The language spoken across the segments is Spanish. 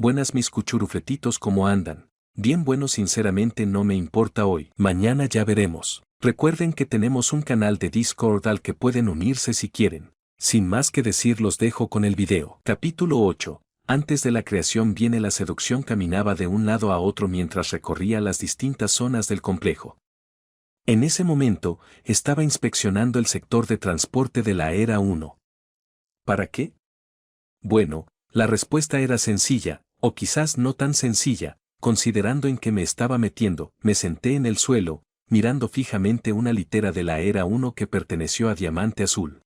Buenas mis cuchurufletitos, ¿cómo andan? Bien, bueno, sinceramente no me importa hoy. Mañana ya veremos. Recuerden que tenemos un canal de Discord al que pueden unirse si quieren. Sin más que decir, los dejo con el video. Capítulo 8. Antes de la creación viene la seducción. Caminaba de un lado a otro mientras recorría las distintas zonas del complejo. En ese momento, estaba inspeccionando el sector de transporte de la Era 1. ¿Para qué? Bueno, la respuesta era sencilla, o quizás no tan sencilla, considerando en qué me estaba metiendo. Me senté en el suelo, mirando fijamente una litera de la Era 1 que perteneció a Diamante Azul.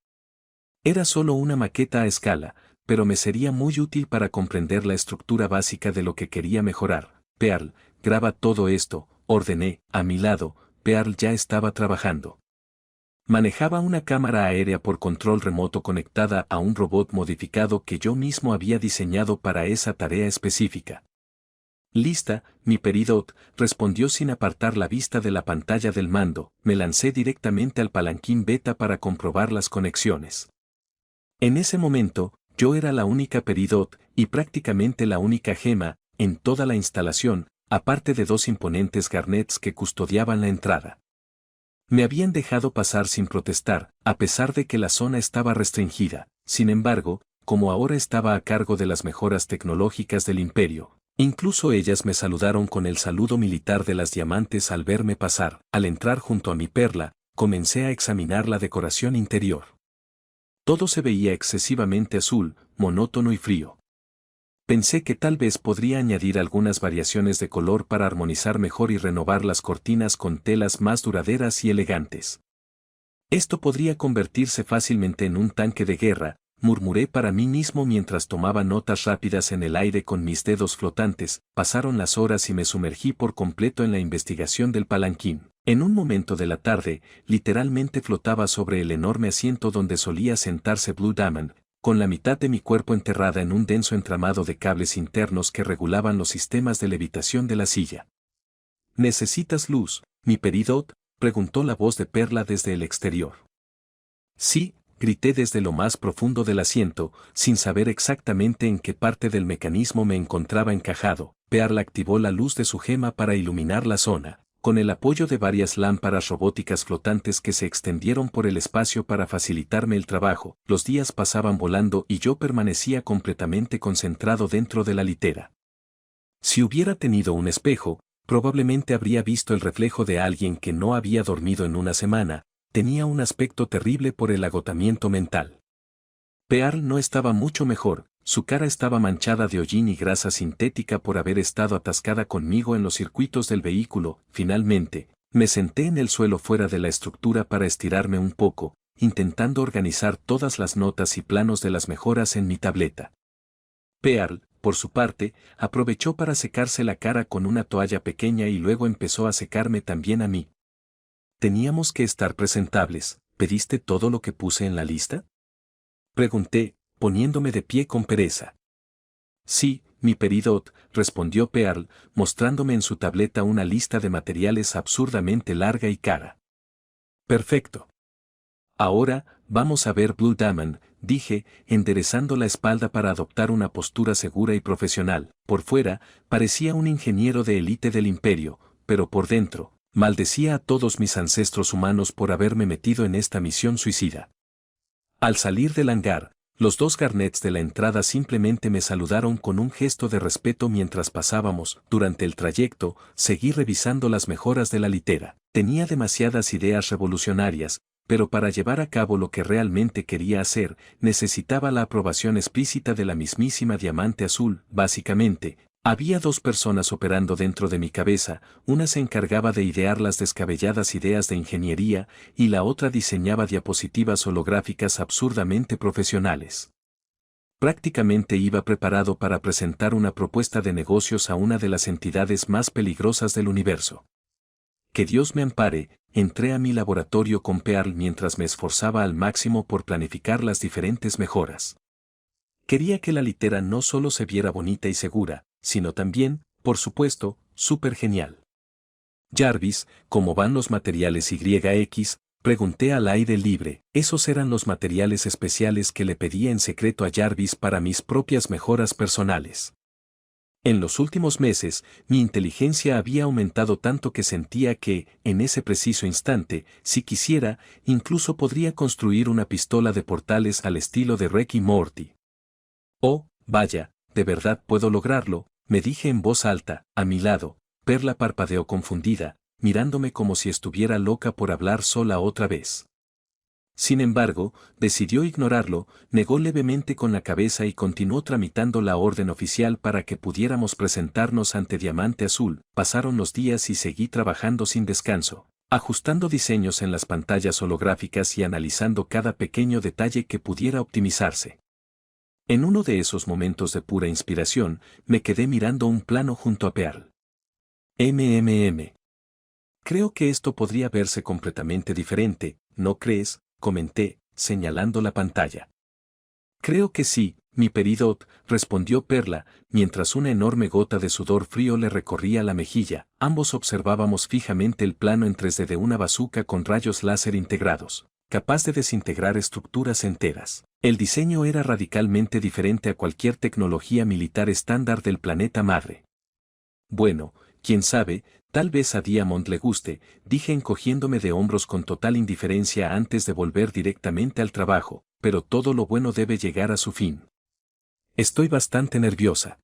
Era solo una maqueta a escala, pero me sería muy útil para comprender la estructura básica de lo que quería mejorar. Pearl, graba todo esto, ordené. A mi lado, Pearl ya estaba trabajando. Manejaba una cámara aérea por control remoto conectada a un robot modificado que yo mismo había diseñado para esa tarea específica. Lista, mi Peridot, respondió sin apartar la vista de la pantalla del mando. Me lancé directamente al palanquín beta para comprobar las conexiones. En ese momento, yo era la única Peridot, y prácticamente la única gema, en toda la instalación, aparte de dos imponentes garnets que custodiaban la entrada. Me habían dejado pasar sin protestar, a pesar de que la zona estaba restringida. Sin embargo, como ahora estaba a cargo de las mejoras tecnológicas del imperio, incluso ellas me saludaron con el saludo militar de las diamantes al verme pasar. Al entrar junto a mi Perla, comencé a examinar la decoración interior. Todo se veía excesivamente azul, monótono y frío. Pensé que tal vez podría añadir algunas variaciones de color para armonizar mejor y renovar las cortinas con telas más duraderas y elegantes. Esto podría convertirse fácilmente en un tanque de guerra, murmuré para mí mismo mientras tomaba notas rápidas en el aire con mis dedos flotantes. Pasaron las horas y me sumergí por completo en la investigación del palanquín. En un momento de la tarde, literalmente flotaba sobre el enorme asiento donde solía sentarse Blue Diamond, con la mitad de mi cuerpo enterrada en un denso entramado de cables internos que regulaban los sistemas de levitación de la silla. ¿Necesitas luz, mi Peridot?, preguntó la voz de Perla desde el exterior. Sí, grité desde lo más profundo del asiento, sin saber exactamente en qué parte del mecanismo me encontraba encajado. Perla activó la luz de su gema para iluminar la zona, con el apoyo de varias lámparas robóticas flotantes que se extendieron por el espacio para facilitarme el trabajo. Los días pasaban volando y yo permanecía completamente concentrado dentro de la litera. Si hubiera tenido un espejo, probablemente habría visto el reflejo de alguien que no había dormido en una semana. Tenía un aspecto terrible por el agotamiento mental. Pearl no estaba mucho mejor. Su cara estaba manchada de hollín y grasa sintética por haber estado atascada conmigo en los circuitos del vehículo. Finalmente, me senté en el suelo fuera de la estructura para estirarme un poco, intentando organizar todas las notas y planos de las mejoras en mi tableta. Pearl, por su parte, aprovechó para secarse la cara con una toalla pequeña y luego empezó a secarme también a mí. Teníamos que estar presentables. ¿Pediste todo lo que puse en la lista?, pregunté, poniéndome de pie con pereza. Sí, mi Peridot, respondió Pearl, mostrándome en su tableta una lista de materiales absurdamente larga y cara. Perfecto. Ahora, vamos a ver Blue Diamond, dije, enderezando la espalda para adoptar una postura segura y profesional. Por fuera, parecía un ingeniero de élite del imperio, pero por dentro, maldecía a todos mis ancestros humanos por haberme metido en esta misión suicida. Al salir del hangar, los dos garnets de la entrada simplemente me saludaron con un gesto de respeto mientras pasábamos. Durante el trayecto, seguí revisando las mejoras de la litera. Tenía demasiadas ideas revolucionarias, pero para llevar a cabo lo que realmente quería hacer, necesitaba la aprobación explícita de la mismísima Diamante Azul. Básicamente, había dos personas operando dentro de mi cabeza. Una se encargaba de idear las descabelladas ideas de ingeniería y la otra diseñaba diapositivas holográficas absurdamente profesionales. Prácticamente iba preparado para presentar una propuesta de negocios a una de las entidades más peligrosas del universo. Que Dios me ampare, entré a mi laboratorio con Pearl mientras me esforzaba al máximo por planificar las diferentes mejoras. Quería que la litera no solo se viera bonita y segura, sino también, por supuesto, súper genial. Jarvis, ¿cómo van los materiales YX? Pregunté al aire libre. Esos eran los materiales especiales que le pedía en secreto a Jarvis para mis propias mejoras personales. En los últimos meses, mi inteligencia había aumentado tanto que sentía que, en ese preciso instante, si quisiera, incluso podría construir una pistola de portales al estilo de Rick y Morty. Oh, vaya, de verdad puedo lograrlo, me dije en voz alta, a mi lado. Perla parpadeó confundida, mirándome como si estuviera loca por hablar sola otra vez. Sin embargo, decidió ignorarlo, negó levemente con la cabeza y continuó tramitando la orden oficial para que pudiéramos presentarnos ante Diamante Azul. Pasaron los días y seguí trabajando sin descanso, ajustando diseños en las pantallas holográficas y analizando cada pequeño detalle que pudiera optimizarse. En uno de esos momentos de pura inspiración, me quedé mirando un plano junto a Pearl. Creo que esto podría verse completamente diferente, ¿no crees?, comenté, señalando la pantalla. Creo que sí, mi peridot, respondió Perla, mientras una enorme gota de sudor frío le recorría la mejilla. Ambos observábamos fijamente el plano en 3D de una bazuca con rayos láser integrados, capaz de desintegrar estructuras enteras. El diseño era radicalmente diferente a cualquier tecnología militar estándar del planeta madre. Bueno, quién sabe, tal vez a Diamond le guste, dije encogiéndome de hombros con total indiferencia antes de volver directamente al trabajo, pero todo lo bueno debe llegar a su fin. Estoy bastante nerviosa.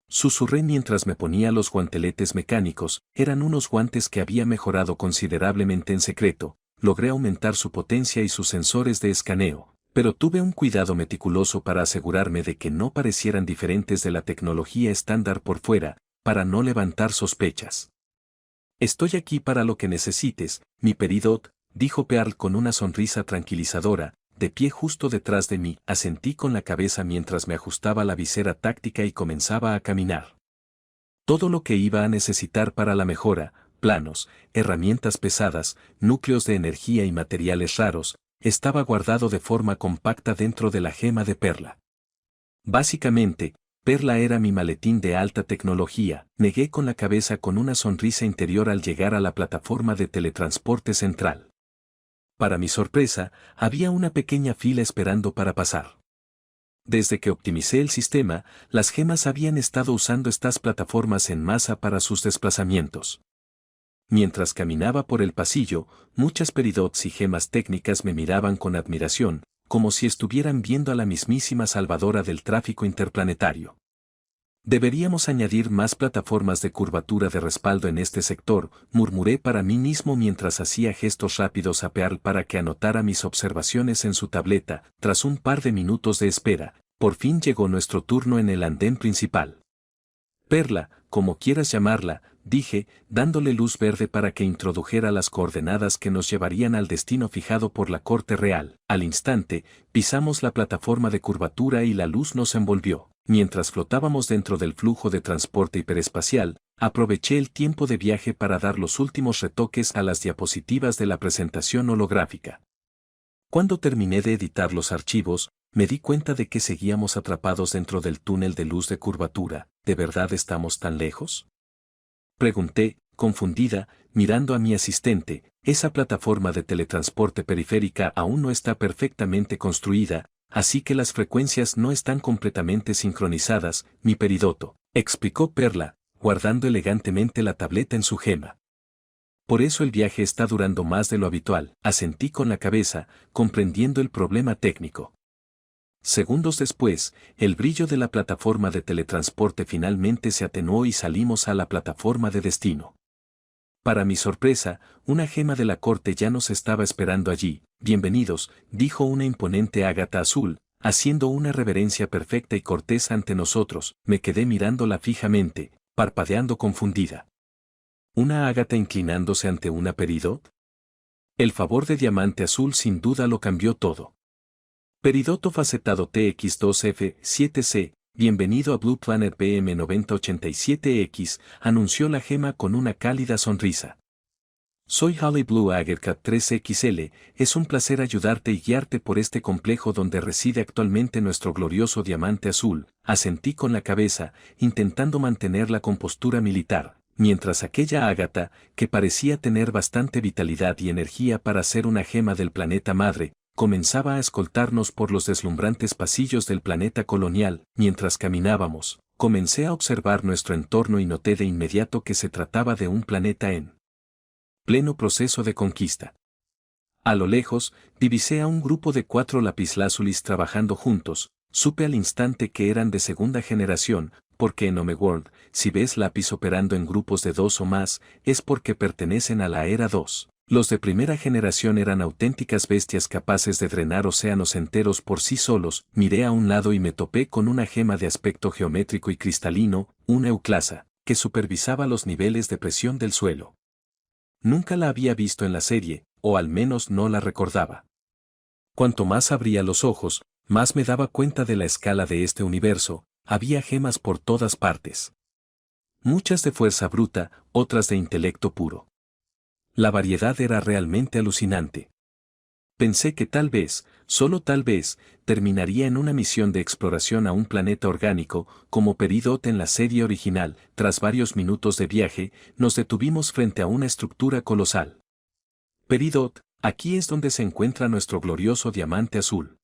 Susurré mientras me ponía los guanteletes mecánicos. Eran unos guantes que había mejorado considerablemente en secreto. Logré aumentar su potencia y sus sensores de escaneo, pero tuve un cuidado meticuloso para asegurarme de que no parecieran diferentes de la tecnología estándar por fuera, para no levantar sospechas. Estoy aquí para lo que necesites, mi peridot, dijo Pearl con una sonrisa tranquilizadora, de pie justo detrás de mí. Asentí con la cabeza mientras me ajustaba la visera táctica y comenzaba a caminar. Todo lo que iba a necesitar para la mejora, planos, herramientas pesadas, núcleos de energía y materiales raros, estaba guardado de forma compacta dentro de la gema de Perla. Básicamente, Perla era mi maletín de alta tecnología. Negué con la cabeza con una sonrisa interior al llegar a la plataforma de teletransporte central. Para mi sorpresa, había una pequeña fila esperando para pasar. Desde que optimicé el sistema, las gemas habían estado usando estas plataformas en masa para sus desplazamientos. Mientras caminaba por el pasillo, muchas peridots y gemas técnicas me miraban con admiración, como si estuvieran viendo a la mismísima salvadora del tráfico interplanetario. Deberíamos añadir más plataformas de curvatura de respaldo en este sector, murmuré para mí mismo mientras hacía gestos rápidos a Pearl para que anotara mis observaciones en su tableta. Tras un par de minutos de espera, por fin llegó nuestro turno en el andén principal. Perla, como quieras llamarla, dije, dándole luz verde para que introdujera las coordenadas que nos llevarían al destino fijado por la corte real. Al instante, pisamos la plataforma de curvatura y la luz nos envolvió. Mientras flotábamos dentro del flujo de transporte hiperespacial, aproveché el tiempo de viaje para dar los últimos retoques a las diapositivas de la presentación holográfica. Cuando terminé de editar los archivos, me di cuenta de que seguíamos atrapados dentro del túnel de luz de curvatura. ¿De verdad estamos tan lejos?, pregunté, confundida, mirando a mi asistente. Esa plataforma de teletransporte periférica aún no está perfectamente construida, así que las frecuencias no están completamente sincronizadas, mi peridoto, explicó Perla, guardando elegantemente la tableta en su gema. Por eso el viaje está durando más de lo habitual. Asentí con la cabeza, comprendiendo el problema técnico. Segundos después, el brillo de la plataforma de teletransporte finalmente se atenuó y salimos a la plataforma de destino. Para mi sorpresa, una gema de la corte ya nos estaba esperando allí. Bienvenidos, dijo una imponente ágata azul, haciendo una reverencia perfecta y cortés ante nosotros. Me quedé mirándola fijamente, parpadeando confundida. ¿Una ágata inclinándose ante una peridot? El favor de Diamante Azul sin duda lo cambió todo. Peridoto facetado TX2F7C, bienvenido a Blue Planet BM9087X, anunció la gema con una cálida sonrisa. Soy Holly Blue Agercat 3XL, es un placer ayudarte y guiarte por este complejo donde reside actualmente nuestro glorioso Diamante Azul. Asentí con la cabeza, intentando mantener la compostura militar, mientras aquella ágata, que parecía tener bastante vitalidad y energía para ser una gema del planeta madre, comenzaba a escoltarnos por los deslumbrantes pasillos del planeta colonial. Mientras caminábamos, Comencé a observar nuestro entorno y noté de inmediato que se trataba de un planeta en pleno proceso de conquista. A lo lejos, divisé a un grupo de 4 lapislázuli trabajando juntos. Supe al instante que eran de segunda generación, porque en Homeworld, si ves lápiz operando en grupos de 2 o más, es porque pertenecen a la Era 2. Los de primera generación eran auténticas bestias capaces de drenar océanos enteros por sí solos. Miré a un lado y me topé con una gema de aspecto geométrico y cristalino, una euclasa, que supervisaba los niveles de presión del suelo. Nunca la había visto en la serie, o al menos no la recordaba. Cuanto más abría los ojos, más me daba cuenta de la escala de este universo. Había gemas por todas partes. Muchas de fuerza bruta, otras de intelecto puro. La variedad era realmente alucinante. Pensé que tal vez, solo tal vez, terminaría en una misión de exploración a un planeta orgánico, como Peridot en la serie original. Tras varios minutos de viaje, nos detuvimos frente a una estructura colosal. Peridot, aquí es donde se encuentra nuestro glorioso diamante azul.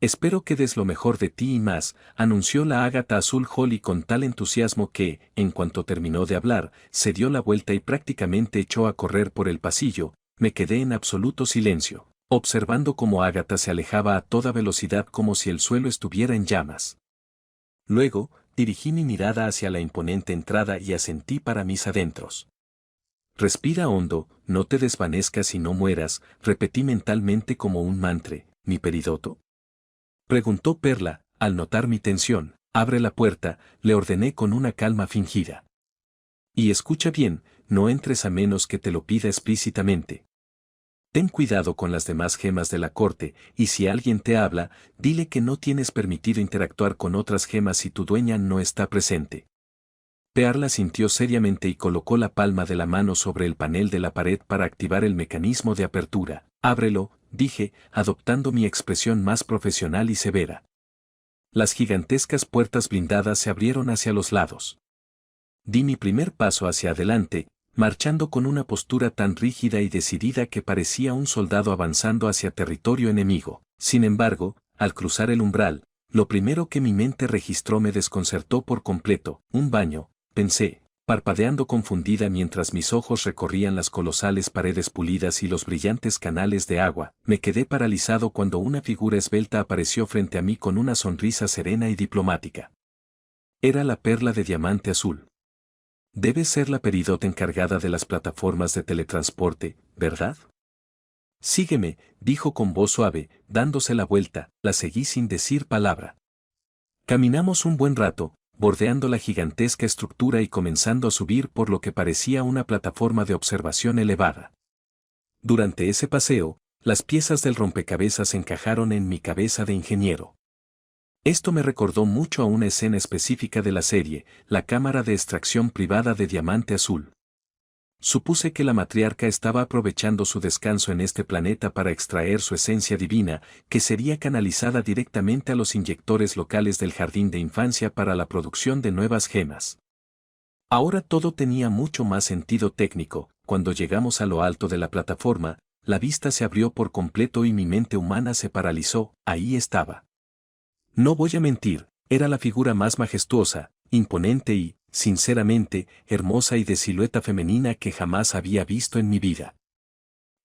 Espero que des lo mejor de ti y más, anunció la ágata azul Holly con tal entusiasmo que, en cuanto terminó de hablar, se dio la vuelta y prácticamente echó a correr por el pasillo. Me quedé en absoluto silencio, observando cómo Ágata se alejaba a toda velocidad como si el suelo estuviera en llamas. Luego, dirigí mi mirada hacia la imponente entrada y asentí para mis adentros. Respira hondo, no te desvanezcas y no mueras, repetí mentalmente como un mantra. ¿Mi Peridoto? Preguntó Perla, al notar mi tensión. Abre la puerta, le ordené con una calma fingida. Y escucha bien, no entres a menos que te lo pida explícitamente. Ten cuidado con las demás gemas de la corte, y si alguien te habla, dile que no tienes permitido interactuar con otras gemas si tu dueña no está presente. Perla sintió seriamente y colocó la palma de la mano sobre el panel de la pared para activar el mecanismo de apertura. Ábrelo, dije, adoptando mi expresión más profesional y severa. Las gigantescas puertas blindadas se abrieron hacia los lados. Di mi primer paso hacia adelante, marchando con una postura tan rígida y decidida que parecía un soldado avanzando hacia territorio enemigo. Sin embargo, al cruzar el umbral, lo primero que mi mente registró me desconcertó por completo. Un baño, pensé, parpadeando confundida mientras mis ojos recorrían las colosales paredes pulidas y los brillantes canales de agua. Me quedé paralizado cuando una figura esbelta apareció frente a mí con una sonrisa serena y diplomática. Era la perla de diamante azul. Debe ser la Peridot encargada de las plataformas de teletransporte, ¿verdad? Sígueme, dijo con voz suave, dándose la vuelta. La seguí sin decir palabra. Caminamos un buen rato, bordeando la gigantesca estructura y comenzando a subir por lo que parecía una plataforma de observación elevada. Durante ese paseo, las piezas del rompecabezas encajaron en mi cabeza de ingeniero. Esto me recordó mucho a una escena específica de la serie, la cámara de extracción privada de Diamante Azul. Supuse que la matriarca estaba aprovechando su descanso en este planeta para extraer su esencia divina, que sería canalizada directamente a los inyectores locales del jardín de infancia para la producción de nuevas gemas. Ahora todo tenía mucho más sentido técnico. Cuando llegamos a lo alto de la plataforma, la vista se abrió por completo y mi mente humana se paralizó. Ahí estaba. No voy a mentir, era la figura más majestuosa, imponente y, sinceramente, hermosa y de silueta femenina que jamás había visto en mi vida.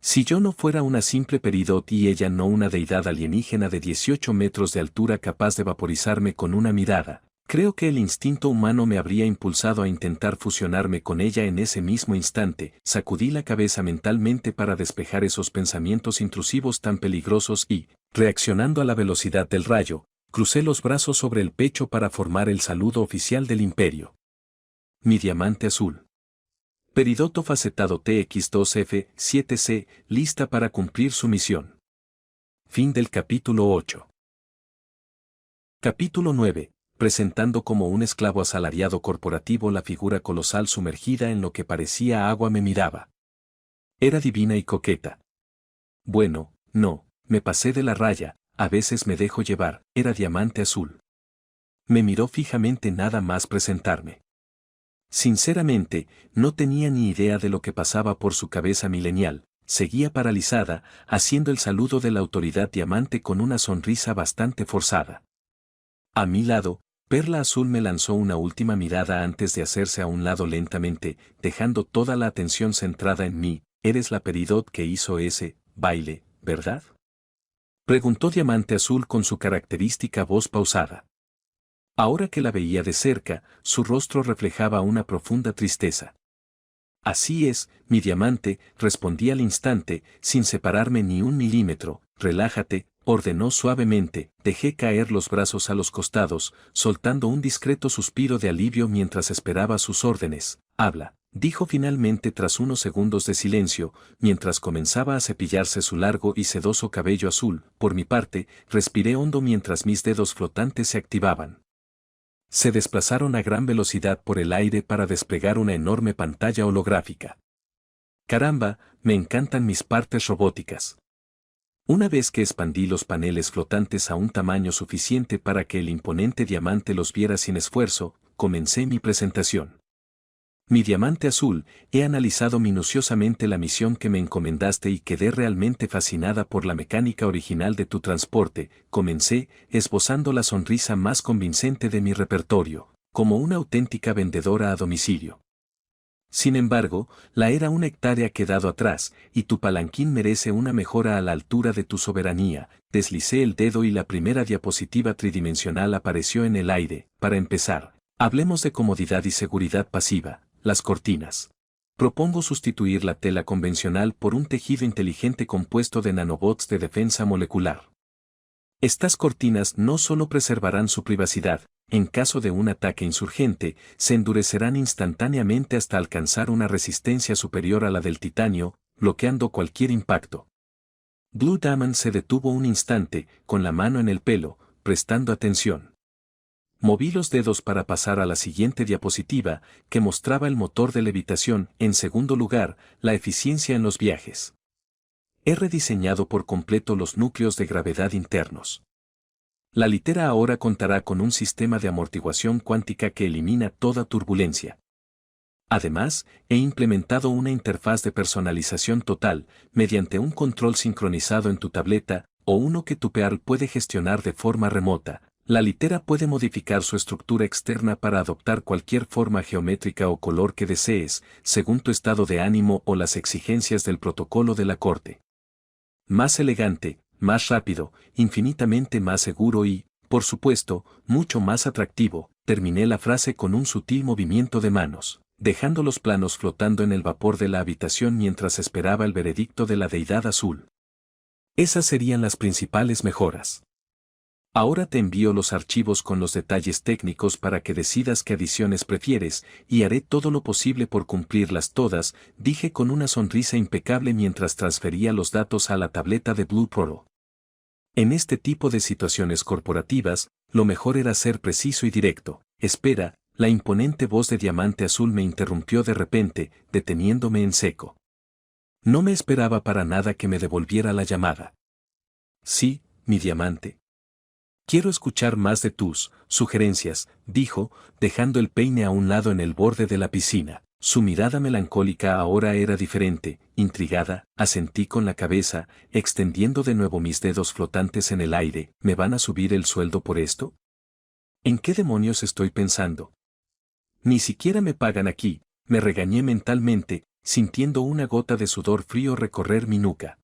Si yo no fuera una simple Peridot y ella no una deidad alienígena de 18 metros de altura capaz de vaporizarme con una mirada, creo que el instinto humano me habría impulsado a intentar fusionarme con ella en ese mismo instante. Sacudí la cabeza mentalmente para despejar esos pensamientos intrusivos tan peligrosos y, reaccionando a la velocidad del rayo, crucé los brazos sobre el pecho para formar el saludo oficial del imperio. Mi diamante azul. Peridoto facetado TX2F7C, lista para cumplir su misión. Fin del capítulo 8. Capítulo 9. Presentando como un esclavo asalariado corporativo, la figura colosal sumergida en lo que parecía agua me miraba. Era divina y coqueta. Bueno, no, me pasé de la raya. A veces me dejo llevar. Era diamante azul. Me miró fijamente nada más presentarme. Sinceramente, no tenía ni idea de lo que pasaba por su cabeza milenial. Seguía paralizada, haciendo el saludo de la autoridad diamante con una sonrisa bastante forzada. A mi lado, Perla Azul me lanzó una última mirada antes de hacerse a un lado lentamente, dejando toda la atención centrada en mí. Eres la Peridot que hizo ese baile, ¿verdad? Preguntó Diamante Azul con su característica voz pausada. Ahora que la veía de cerca, su rostro reflejaba una profunda tristeza. Así es, mi diamante, respondí al instante, sin separarme ni un milímetro. Relájate, ordenó suavemente. Dejé caer los brazos a los costados, soltando un discreto suspiro de alivio mientras esperaba sus órdenes. Habla, dijo finalmente tras unos segundos de silencio, mientras comenzaba a cepillarse su largo y sedoso cabello azul. Por mi parte, respiré hondo mientras mis dedos flotantes se activaban. Se desplazaron a gran velocidad por el aire para desplegar una enorme pantalla holográfica. Caramba, me encantan mis partes robóticas. Una vez que expandí los paneles flotantes a un tamaño suficiente para que el imponente diamante los viera sin esfuerzo, comencé mi presentación. Mi diamante azul, he analizado minuciosamente la misión que me encomendaste y quedé realmente fascinada por la mecánica original de tu transporte. Comencé, esbozando la sonrisa más convincente de mi repertorio, como una auténtica vendedora a domicilio. Sin embargo, la era una hectárea ha quedado atrás, y tu palanquín merece una mejora a la altura de tu soberanía. Deslicé el dedo y la primera diapositiva tridimensional apareció en el aire. Para empezar, hablemos de comodidad y seguridad pasiva. Las cortinas. Propongo sustituir la tela convencional por un tejido inteligente compuesto de nanobots de defensa molecular. Estas cortinas no solo preservarán su privacidad, en caso de un ataque insurgente, se endurecerán instantáneamente hasta alcanzar una resistencia superior a la del titanio, bloqueando cualquier impacto. Blue Diamond se detuvo un instante, con la mano en el pelo, prestando atención. Moví los dedos para pasar a la siguiente diapositiva, que mostraba el motor de levitación. En segundo lugar, la eficiencia en los viajes. He rediseñado por completo los núcleos de gravedad internos. La litera ahora contará con un sistema de amortiguación cuántica que elimina toda turbulencia. Además, he implementado una interfaz de personalización total, mediante un control sincronizado en tu tableta, o uno que tu Pearl puede gestionar de forma remota. La litera puede modificar su estructura externa para adoptar cualquier forma geométrica o color que desees, según tu estado de ánimo o las exigencias del protocolo de la corte. Más elegante, más rápido, infinitamente más seguro y, por supuesto, mucho más atractivo. Terminé la frase con un sutil movimiento de manos, dejando los planos flotando en el vapor de la habitación mientras esperaba el veredicto de la deidad azul. Esas serían las principales mejoras. Ahora te envío los archivos con los detalles técnicos para que decidas qué adiciones prefieres, y haré todo lo posible por cumplirlas todas, dije con una sonrisa impecable mientras transfería los datos a la tableta de Blue Pro. En este tipo de situaciones corporativas, lo mejor era ser preciso y directo. Espera, la imponente voz de Diamante Azul me interrumpió de repente, deteniéndome en seco. No me esperaba para nada que me devolviera la llamada. Sí, mi diamante. Quiero escuchar más de tus sugerencias, dijo, dejando el peine a un lado en el borde de la piscina. Su mirada melancólica ahora era diferente. Intrigada, asentí con la cabeza, extendiendo de nuevo mis dedos flotantes en el aire. ¿Me van a subir el sueldo por esto? ¿En qué demonios estoy pensando? Ni siquiera me pagan aquí, me regañé mentalmente, sintiendo una gota de sudor frío recorrer mi nuca.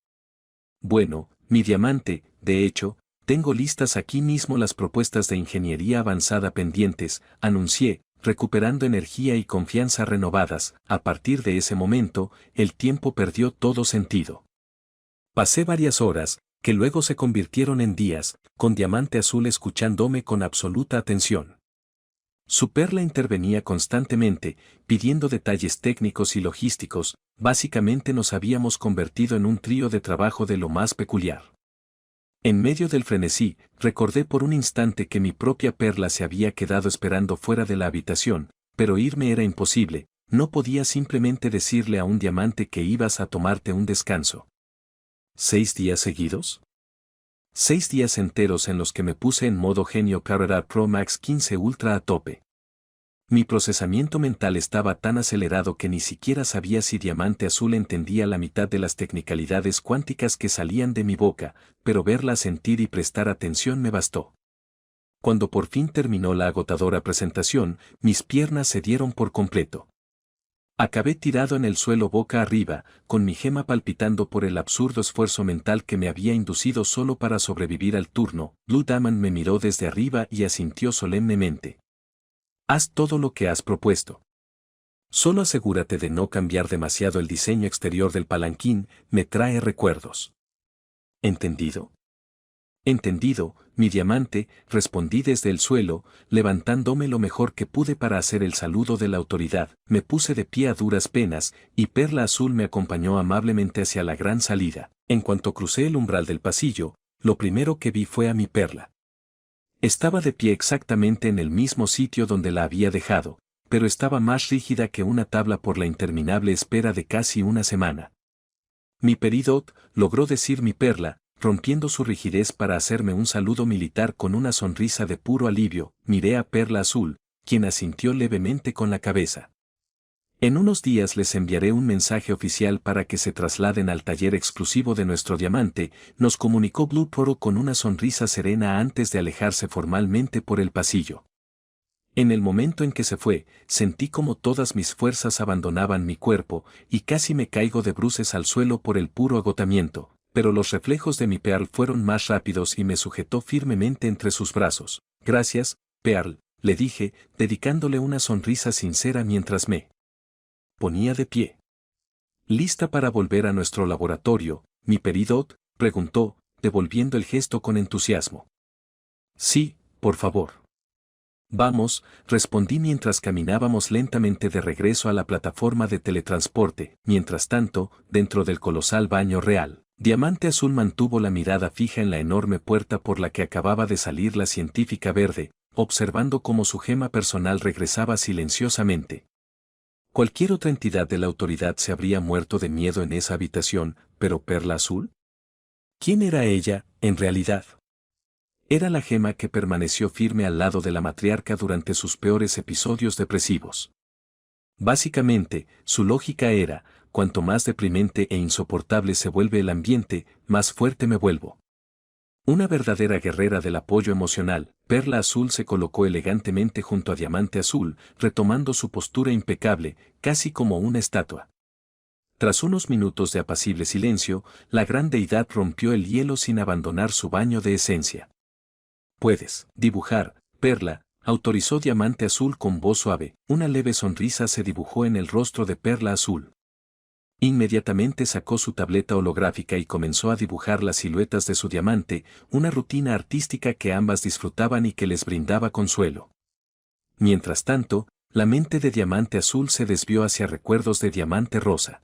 Bueno, mi diamante, de hecho, tengo listas aquí mismo las propuestas de ingeniería avanzada pendientes, anuncié, recuperando energía y confianza renovadas. A partir de ese momento, el tiempo perdió todo sentido. Pasé varias horas, que luego se convirtieron en días, con Diamante Azul escuchándome con absoluta atención. Su Perla intervenía constantemente, pidiendo detalles técnicos y logísticos. Básicamente nos habíamos convertido en un trío de trabajo de lo más peculiar. En medio del frenesí, recordé por un instante que mi propia Perla se había quedado esperando fuera de la habitación, pero irme era imposible. No podía simplemente decirle a un diamante que ibas a tomarte un descanso. ¿6 días seguidos? 6 días enteros en los que me puse en modo genio Carrera Pro Max 15 Ultra a tope. Mi procesamiento mental estaba tan acelerado que ni siquiera sabía si Diamante Azul entendía la mitad de las tecnicalidades cuánticas que salían de mi boca, pero verla sentir y prestar atención me bastó. Cuando por fin terminó la agotadora presentación, mis piernas cedieron por completo. Acabé tirado en el suelo boca arriba, con mi gema palpitando por el absurdo esfuerzo mental que me había inducido solo para sobrevivir al turno. Blue Diamond me miró desde arriba y asintió solemnemente. Haz todo lo que has propuesto. Solo asegúrate de no cambiar demasiado el diseño exterior del palanquín, me trae recuerdos. ¿Entendido? Entendido, mi diamante, respondí desde el suelo, levantándome lo mejor que pude para hacer el saludo de la autoridad. Me puse de pie a duras penas, y Perla Azul me acompañó amablemente hacia la gran salida. En cuanto crucé el umbral del pasillo, lo primero que vi fue a mi Perla. Estaba de pie exactamente en el mismo sitio donde la había dejado, pero estaba más rígida que una tabla por la interminable espera de casi una semana. Mi Peridot, logró decir mi Perla, rompiendo su rigidez para hacerme un saludo militar con una sonrisa de puro alivio. Miré a Perla Azul, quien asintió levemente con la cabeza. En unos días les enviaré un mensaje oficial para que se trasladen al taller exclusivo de nuestro diamante, nos comunicó Blue Pearl con una sonrisa serena antes de alejarse formalmente por el pasillo. En el momento en que se fue, sentí como todas mis fuerzas abandonaban mi cuerpo, y casi me caigo de bruces al suelo por el puro agotamiento, pero los reflejos de mi Pearl fueron más rápidos y me sujetó firmemente entre sus brazos. Gracias, Pearl, le dije, dedicándole una sonrisa sincera mientras me ponía de pie. ¿Lista para volver a nuestro laboratorio, mi Peridot?, preguntó, devolviendo el gesto con entusiasmo. Sí, por favor. Vamos, respondí mientras caminábamos lentamente de regreso a la plataforma de teletransporte. Mientras tanto, dentro del colosal baño real, Diamante Azul mantuvo la mirada fija en la enorme puerta por la que acababa de salir la científica verde, observando cómo su gema personal regresaba silenciosamente. Cualquier otra entidad de la autoridad se habría muerto de miedo en esa habitación, pero Perla Azul. ¿Quién era ella, en realidad? Era la gema que permaneció firme al lado de la matriarca durante sus peores episodios depresivos. Básicamente, su lógica era, cuanto más deprimente e insoportable se vuelve el ambiente, más fuerte me vuelvo. Una verdadera guerrera del apoyo emocional, Perla Azul se colocó elegantemente junto a Diamante Azul, retomando su postura impecable, casi como una estatua. Tras unos minutos de apacible silencio, la gran deidad rompió el hielo sin abandonar su baño de esencia. Puedes dibujar, Perla, autorizó Diamante Azul con voz suave. Una leve sonrisa se dibujó en el rostro de Perla Azul. Inmediatamente sacó su tableta holográfica y comenzó a dibujar las siluetas de su diamante, una rutina artística que ambas disfrutaban y que les brindaba consuelo. Mientras tanto, la mente de Diamante Azul se desvió hacia recuerdos de Diamante Rosa.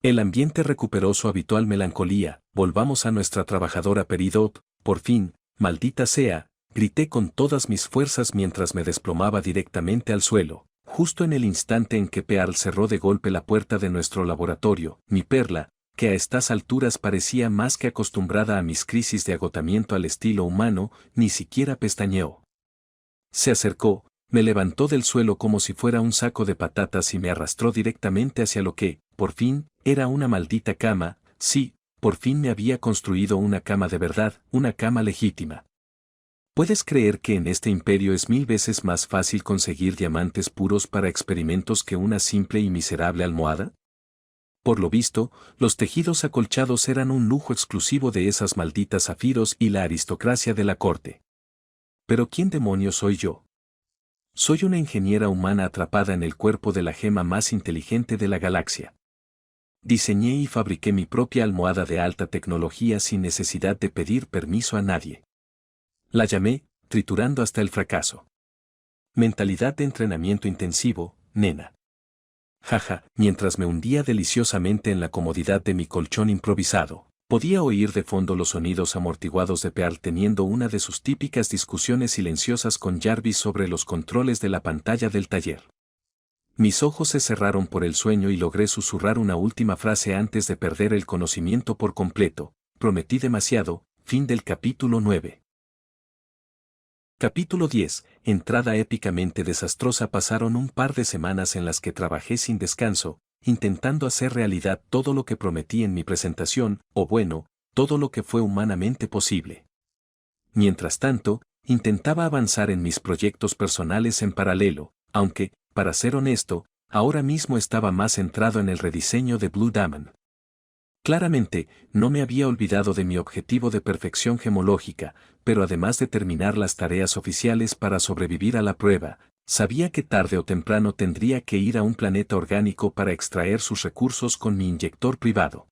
El ambiente recuperó su habitual melancolía. Volvamos a nuestra trabajadora Peridot, por fin. Maldita sea, grité con todas mis fuerzas mientras me desplomaba directamente al suelo, justo en el instante en que Pearl cerró de golpe la puerta de nuestro laboratorio. Mi Perla, que a estas alturas parecía más que acostumbrada a mis crisis de agotamiento al estilo humano, ni siquiera pestañeó. Se acercó, me levantó del suelo como si fuera un saco de patatas y me arrastró directamente hacia lo que, por fin, era una maldita cama. Sí, por fin me había construido una cama de verdad, una cama legítima. ¿Puedes creer que en este imperio es 1000 veces más fácil conseguir diamantes puros para experimentos que una simple y miserable almohada? Por lo visto, los tejidos acolchados eran un lujo exclusivo de esas malditas zafiros y la aristocracia de la corte. ¿Pero quién demonios soy yo? Soy una ingeniera humana atrapada en el cuerpo de la gema más inteligente de la galaxia. Diseñé y fabriqué mi propia almohada de alta tecnología sin necesidad de pedir permiso a nadie. La llamé, triturando hasta el fracaso. Mentalidad de entrenamiento intensivo, nena. Jaja, mientras me hundía deliciosamente en la comodidad de mi colchón improvisado, podía oír de fondo los sonidos amortiguados de Pearl teniendo una de sus típicas discusiones silenciosas con Jarvis sobre los controles de la pantalla del taller. Mis ojos se cerraron por el sueño y logré susurrar una última frase antes de perder el conocimiento por completo. Prometí demasiado. Fin del capítulo 9. Capítulo 10. Entrada épicamente desastrosa. Pasaron un par de semanas en las que trabajé sin descanso, intentando hacer realidad todo lo que prometí en mi presentación, o bueno, todo lo que fue humanamente posible. Mientras tanto, intentaba avanzar en mis proyectos personales en paralelo, aunque, para ser honesto, ahora mismo estaba más centrado en el rediseño de Blue Diamond. Claramente, no me había olvidado de mi objetivo de perfección gemológica, pero además de terminar las tareas oficiales para sobrevivir a la prueba, sabía que tarde o temprano tendría que ir a un planeta orgánico para extraer sus recursos con mi inyector privado.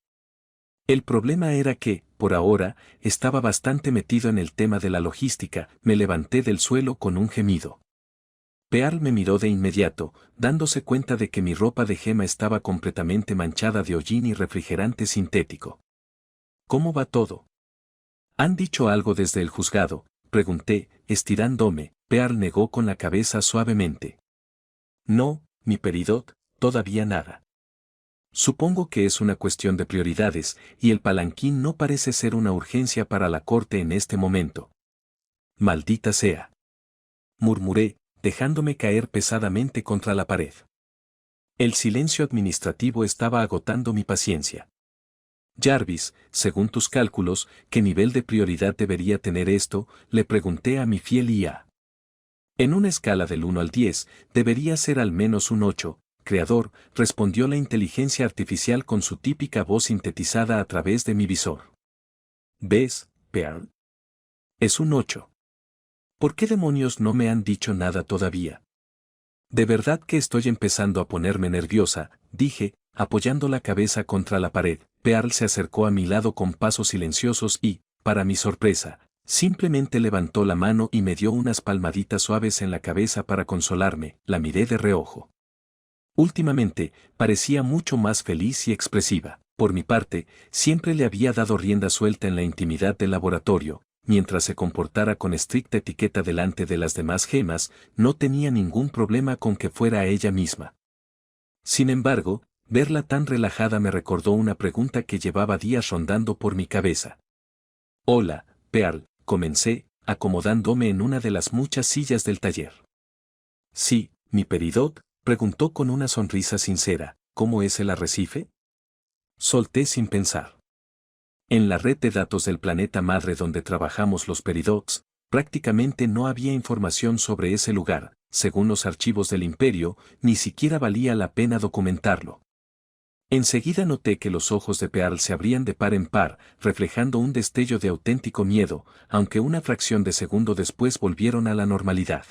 El problema era que, por ahora, estaba bastante metido en el tema de la logística. Me levanté del suelo con un gemido. Pearl me miró de inmediato, dándose cuenta de que mi ropa de gema estaba completamente manchada de hollín y refrigerante sintético. ¿Cómo va todo? ¿Han dicho algo desde el juzgado?, pregunté, estirándome. Pearl negó con la cabeza suavemente. No, mi Peridot, todavía nada. Supongo que es una cuestión de prioridades, y el palanquín no parece ser una urgencia para la corte en este momento. Maldita sea. Murmuré, dejándome caer pesadamente contra la pared. El silencio administrativo estaba agotando mi paciencia. Jarvis, según tus cálculos, ¿qué nivel de prioridad debería tener esto?, le pregunté a mi fiel IA. En una escala del 1 al 10, debería ser al menos un 8, creador, respondió la inteligencia artificial con su típica voz sintetizada a través de mi visor. ¿Ves, Pearl? Es un 8. ¿Por qué demonios no me han dicho nada todavía? De verdad que estoy empezando a ponerme nerviosa, dije, apoyando la cabeza contra la pared. Pearl se acercó a mi lado con pasos silenciosos y, para mi sorpresa, simplemente levantó la mano y me dio unas palmaditas suaves en la cabeza para consolarme. La miré de reojo. Últimamente, parecía mucho más feliz y expresiva. Por mi parte, siempre le había dado rienda suelta en la intimidad del laboratorio. Mientras se comportara con estricta etiqueta delante de las demás gemas, no tenía ningún problema con que fuera ella misma. Sin embargo, verla tan relajada me recordó una pregunta que llevaba días rondando por mi cabeza. Hola, Pearl, comencé, acomodándome en una de las muchas sillas del taller. Sí, mi Peridot, preguntó con una sonrisa sincera, ¿cómo es el arrecife? Solté sin pensar. En la red de datos del planeta madre donde trabajamos los Peridots, prácticamente no había información sobre ese lugar. Según los archivos del Imperio, ni siquiera valía la pena documentarlo. Enseguida noté que los ojos de Pearl se abrían de par en par, reflejando un destello de auténtico miedo, aunque una fracción de segundo después volvieron a la normalidad.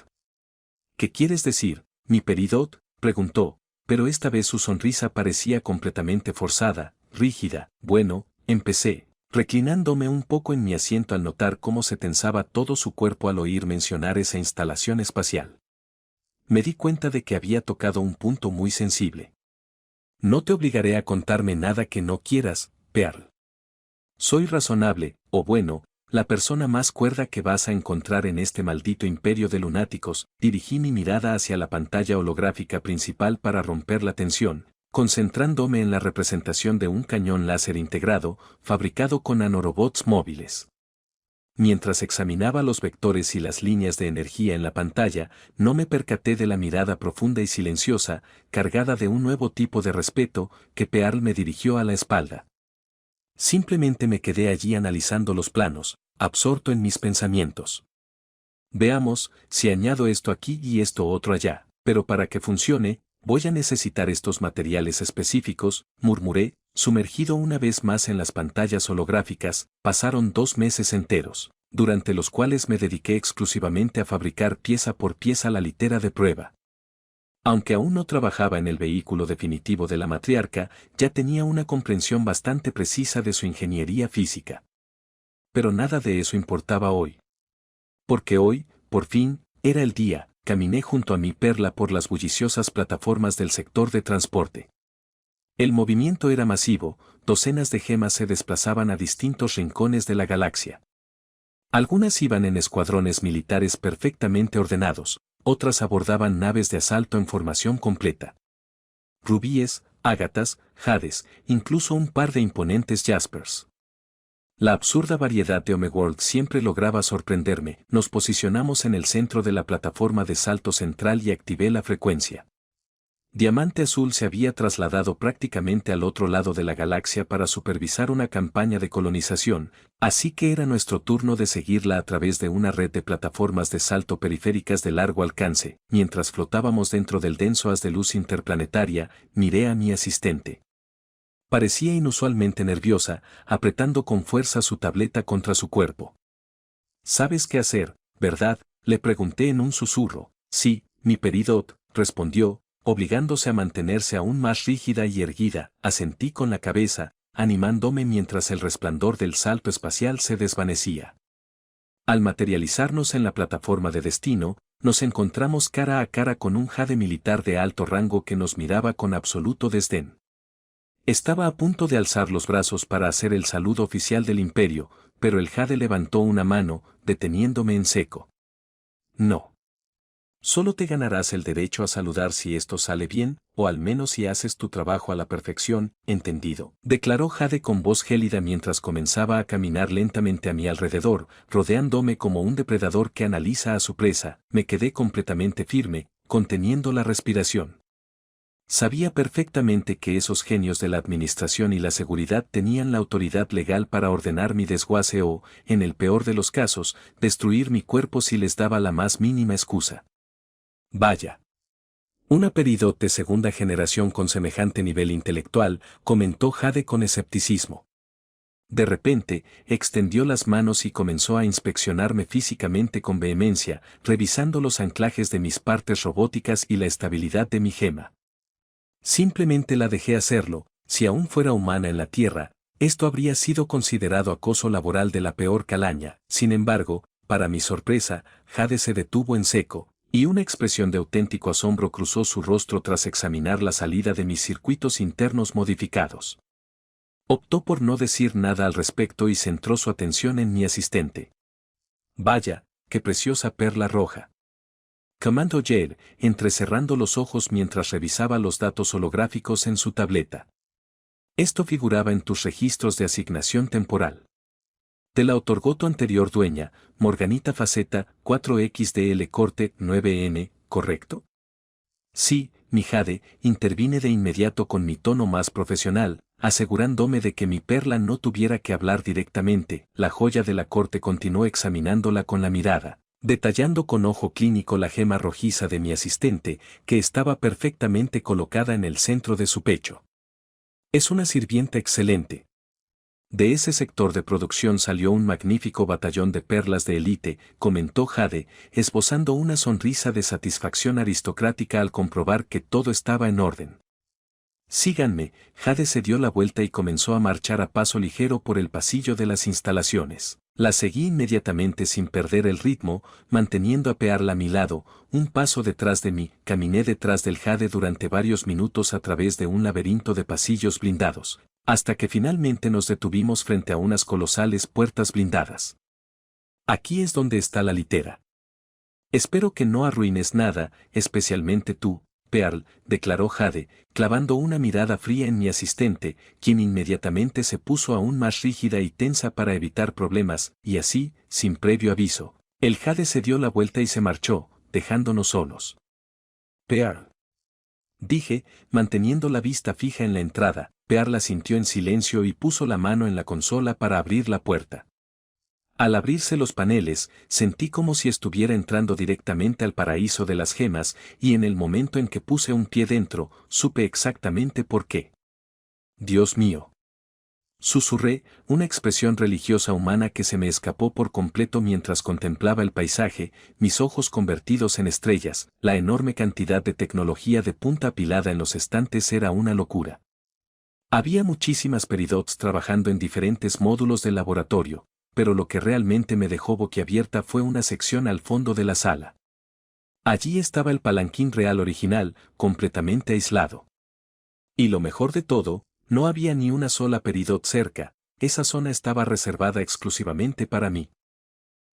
¿Qué quieres decir, mi Peridot?, preguntó, pero esta vez su sonrisa parecía completamente forzada, rígida. Bueno, empecé, reclinándome un poco en mi asiento al notar cómo se tensaba todo su cuerpo al oír mencionar esa instalación espacial. Me di cuenta de que había tocado un punto muy sensible. No te obligaré a contarme nada que no quieras, Pearl. Soy razonable, o bueno, la persona más cuerda que vas a encontrar en este maldito imperio de lunáticos. Dirigí mi mirada hacia la pantalla holográfica principal para romper la tensión, concentrándome en la representación de un cañón láser integrado, fabricado con nanorobots móviles. Mientras examinaba los vectores y las líneas de energía en la pantalla, no me percaté de la mirada profunda y silenciosa, cargada de un nuevo tipo de respeto, que Pearl me dirigió a la espalda. Simplemente me quedé allí analizando los planos, absorto en mis pensamientos. Veamos, si añado esto aquí y esto otro allá, pero para que funcione, voy a necesitar estos materiales específicos, murmuré, sumergido una vez más en las pantallas holográficas. Pasaron 2 meses enteros, durante los cuales me dediqué exclusivamente a fabricar pieza por pieza la litera de prueba. Aunque aún no trabajaba en el vehículo definitivo de la matriarca, ya tenía una comprensión bastante precisa de su ingeniería física. Pero nada de eso importaba hoy. Porque hoy, por fin, era el día. Caminé junto a mi Perla por las bulliciosas plataformas del sector de transporte. El movimiento era masivo, docenas de gemas se desplazaban a distintos rincones de la galaxia. Algunas iban en escuadrones militares perfectamente ordenados, otras abordaban naves de asalto en formación completa. Rubíes, ágatas, jades, incluso un par de imponentes jaspers. La absurda variedad de Homeworld siempre lograba sorprenderme. Nos posicionamos en el centro de la plataforma de salto central y activé la frecuencia. Diamante Azul se había trasladado prácticamente al otro lado de la galaxia para supervisar una campaña de colonización, así que era nuestro turno de seguirla a través de una red de plataformas de salto periféricas de largo alcance. Mientras flotábamos dentro del denso haz de luz interplanetaria, miré a mi asistente. Parecía inusualmente nerviosa, apretando con fuerza su tableta contra su cuerpo. ¿Sabes qué hacer, verdad?, le pregunté en un susurro. Sí, mi Peridot, respondió, obligándose a mantenerse aún más rígida y erguida. Asentí con la cabeza, animándome mientras el resplandor del salto espacial se desvanecía. Al materializarnos en la plataforma de destino, nos encontramos cara a cara con un jade militar de alto rango que nos miraba con absoluto desdén. Estaba a punto de alzar los brazos para hacer el saludo oficial del imperio, pero el jade levantó una mano, deteniéndome en seco. No. Solo te ganarás el derecho a saludar si esto sale bien, o al menos si haces tu trabajo a la perfección, ¿entendido?, declaró Jade con voz gélida mientras comenzaba a caminar lentamente a mi alrededor, rodeándome como un depredador que analiza a su presa. Me quedé completamente firme, conteniendo la respiración. Sabía perfectamente que esos genios de la administración y la seguridad tenían la autoridad legal para ordenar mi desguace o, en el peor de los casos, destruir mi cuerpo si les daba la más mínima excusa. Vaya. Una Peridot de segunda generación con semejante nivel intelectual, comentó Jade con escepticismo. De repente, extendió las manos y comenzó a inspeccionarme físicamente con vehemencia, revisando los anclajes de mis partes robóticas y la estabilidad de mi gema. Simplemente la dejé hacerlo. Si aún fuera humana en la Tierra, esto habría sido considerado acoso laboral de la peor calaña. Sin embargo, para mi sorpresa, Jade se detuvo en seco, y una expresión de auténtico asombro cruzó su rostro tras examinar la salida de mis circuitos internos modificados. Optó por no decir nada al respecto y centró su atención en mi asistente. Vaya, qué preciosa perla roja. Comandó Jade, entrecerrando los ojos mientras revisaba los datos holográficos en su tableta. Esto figuraba en tus registros de asignación temporal. Te la otorgó tu anterior dueña, Morganita Faceta 4XDL Corte 9N, ¿correcto? Sí, mi Jade, intervine de inmediato con mi tono más profesional, asegurándome de que mi perla no tuviera que hablar directamente. La joya de la corte continuó examinándola con la mirada, detallando con ojo clínico la gema rojiza de mi asistente, que estaba perfectamente colocada en el centro de su pecho. Es una sirvienta excelente. De ese sector de producción salió un magnífico batallón de perlas de élite, comentó Jade, esbozando una sonrisa de satisfacción aristocrática al comprobar que todo estaba en orden. Síganme. Jade se dio la vuelta y comenzó a marchar a paso ligero por el pasillo de las instalaciones. La seguí inmediatamente sin perder el ritmo, manteniendo a Pearl a mi lado, un paso detrás de mí. Caminé detrás del Jade durante varios minutos a través de un laberinto de pasillos blindados, hasta que finalmente nos detuvimos frente a unas colosales puertas blindadas. Aquí es donde está la litera. Espero que no arruines nada, especialmente tú, Pearl, declaró Jade, clavando una mirada fría en mi asistente, quien inmediatamente se puso aún más rígida y tensa para evitar problemas, y así, sin previo aviso, el Jade se dio la vuelta y se marchó, dejándonos solos. Pearl. Dije, manteniendo la vista fija en la entrada. Pearl asintió en silencio y puso la mano en la consola para abrir la puerta. Al abrirse los paneles, sentí como si estuviera entrando directamente al paraíso de las gemas, y en el momento en que puse un pie dentro, supe exactamente por qué. Dios mío. Susurré, una expresión religiosa humana que se me escapó por completo mientras contemplaba el paisaje, mis ojos convertidos en estrellas. La enorme cantidad de tecnología de punta apilada en los estantes era una locura. Había muchísimas Peridots trabajando en diferentes módulos del laboratorio, pero lo que realmente me dejó boquiabierta fue una sección al fondo de la sala. Allí estaba el palanquín real original, completamente aislado. Y lo mejor de todo, no había ni una sola Peridot cerca. Esa zona estaba reservada exclusivamente para mí.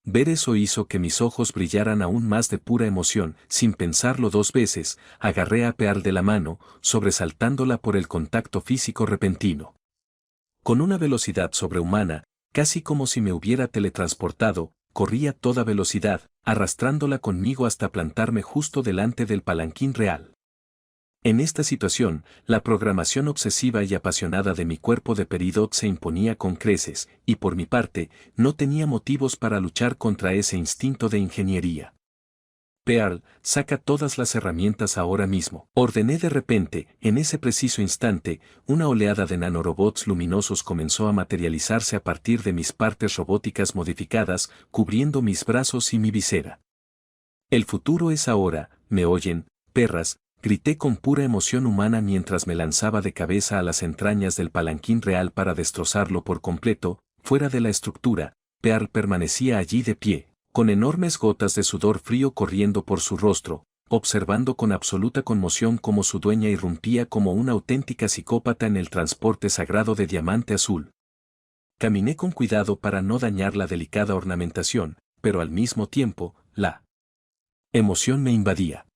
Ver eso hizo que mis ojos brillaran aún más de pura emoción. Sin pensarlo dos veces, agarré a Pearl de la mano, sobresaltándola por el contacto físico repentino. Con una velocidad sobrehumana, casi como si me hubiera teletransportado, corrí a toda velocidad, arrastrándola conmigo hasta plantarme justo delante del palanquín real. En esta situación, la programación obsesiva y apasionada de mi cuerpo de Peridot se imponía con creces, y por mi parte, no tenía motivos para luchar contra ese instinto de ingeniería. Pearl, saca todas las herramientas ahora mismo. Ordené de repente, en ese preciso instante, una oleada de nanorobots luminosos comenzó a materializarse a partir de mis partes robóticas modificadas, cubriendo mis brazos y mi visera. El futuro es ahora, ¿me oyen, perras? Grité con pura emoción humana mientras me lanzaba de cabeza a las entrañas del palanquín real para destrozarlo por completo. Fuera de la estructura, Pearl permanecía allí de pie, con enormes gotas de sudor frío corriendo por su rostro, observando con absoluta conmoción cómo su dueña irrumpía como una auténtica psicópata en el transporte sagrado de diamante azul. Caminé con cuidado para no dañar la delicada ornamentación, pero al mismo tiempo, la emoción me invadía.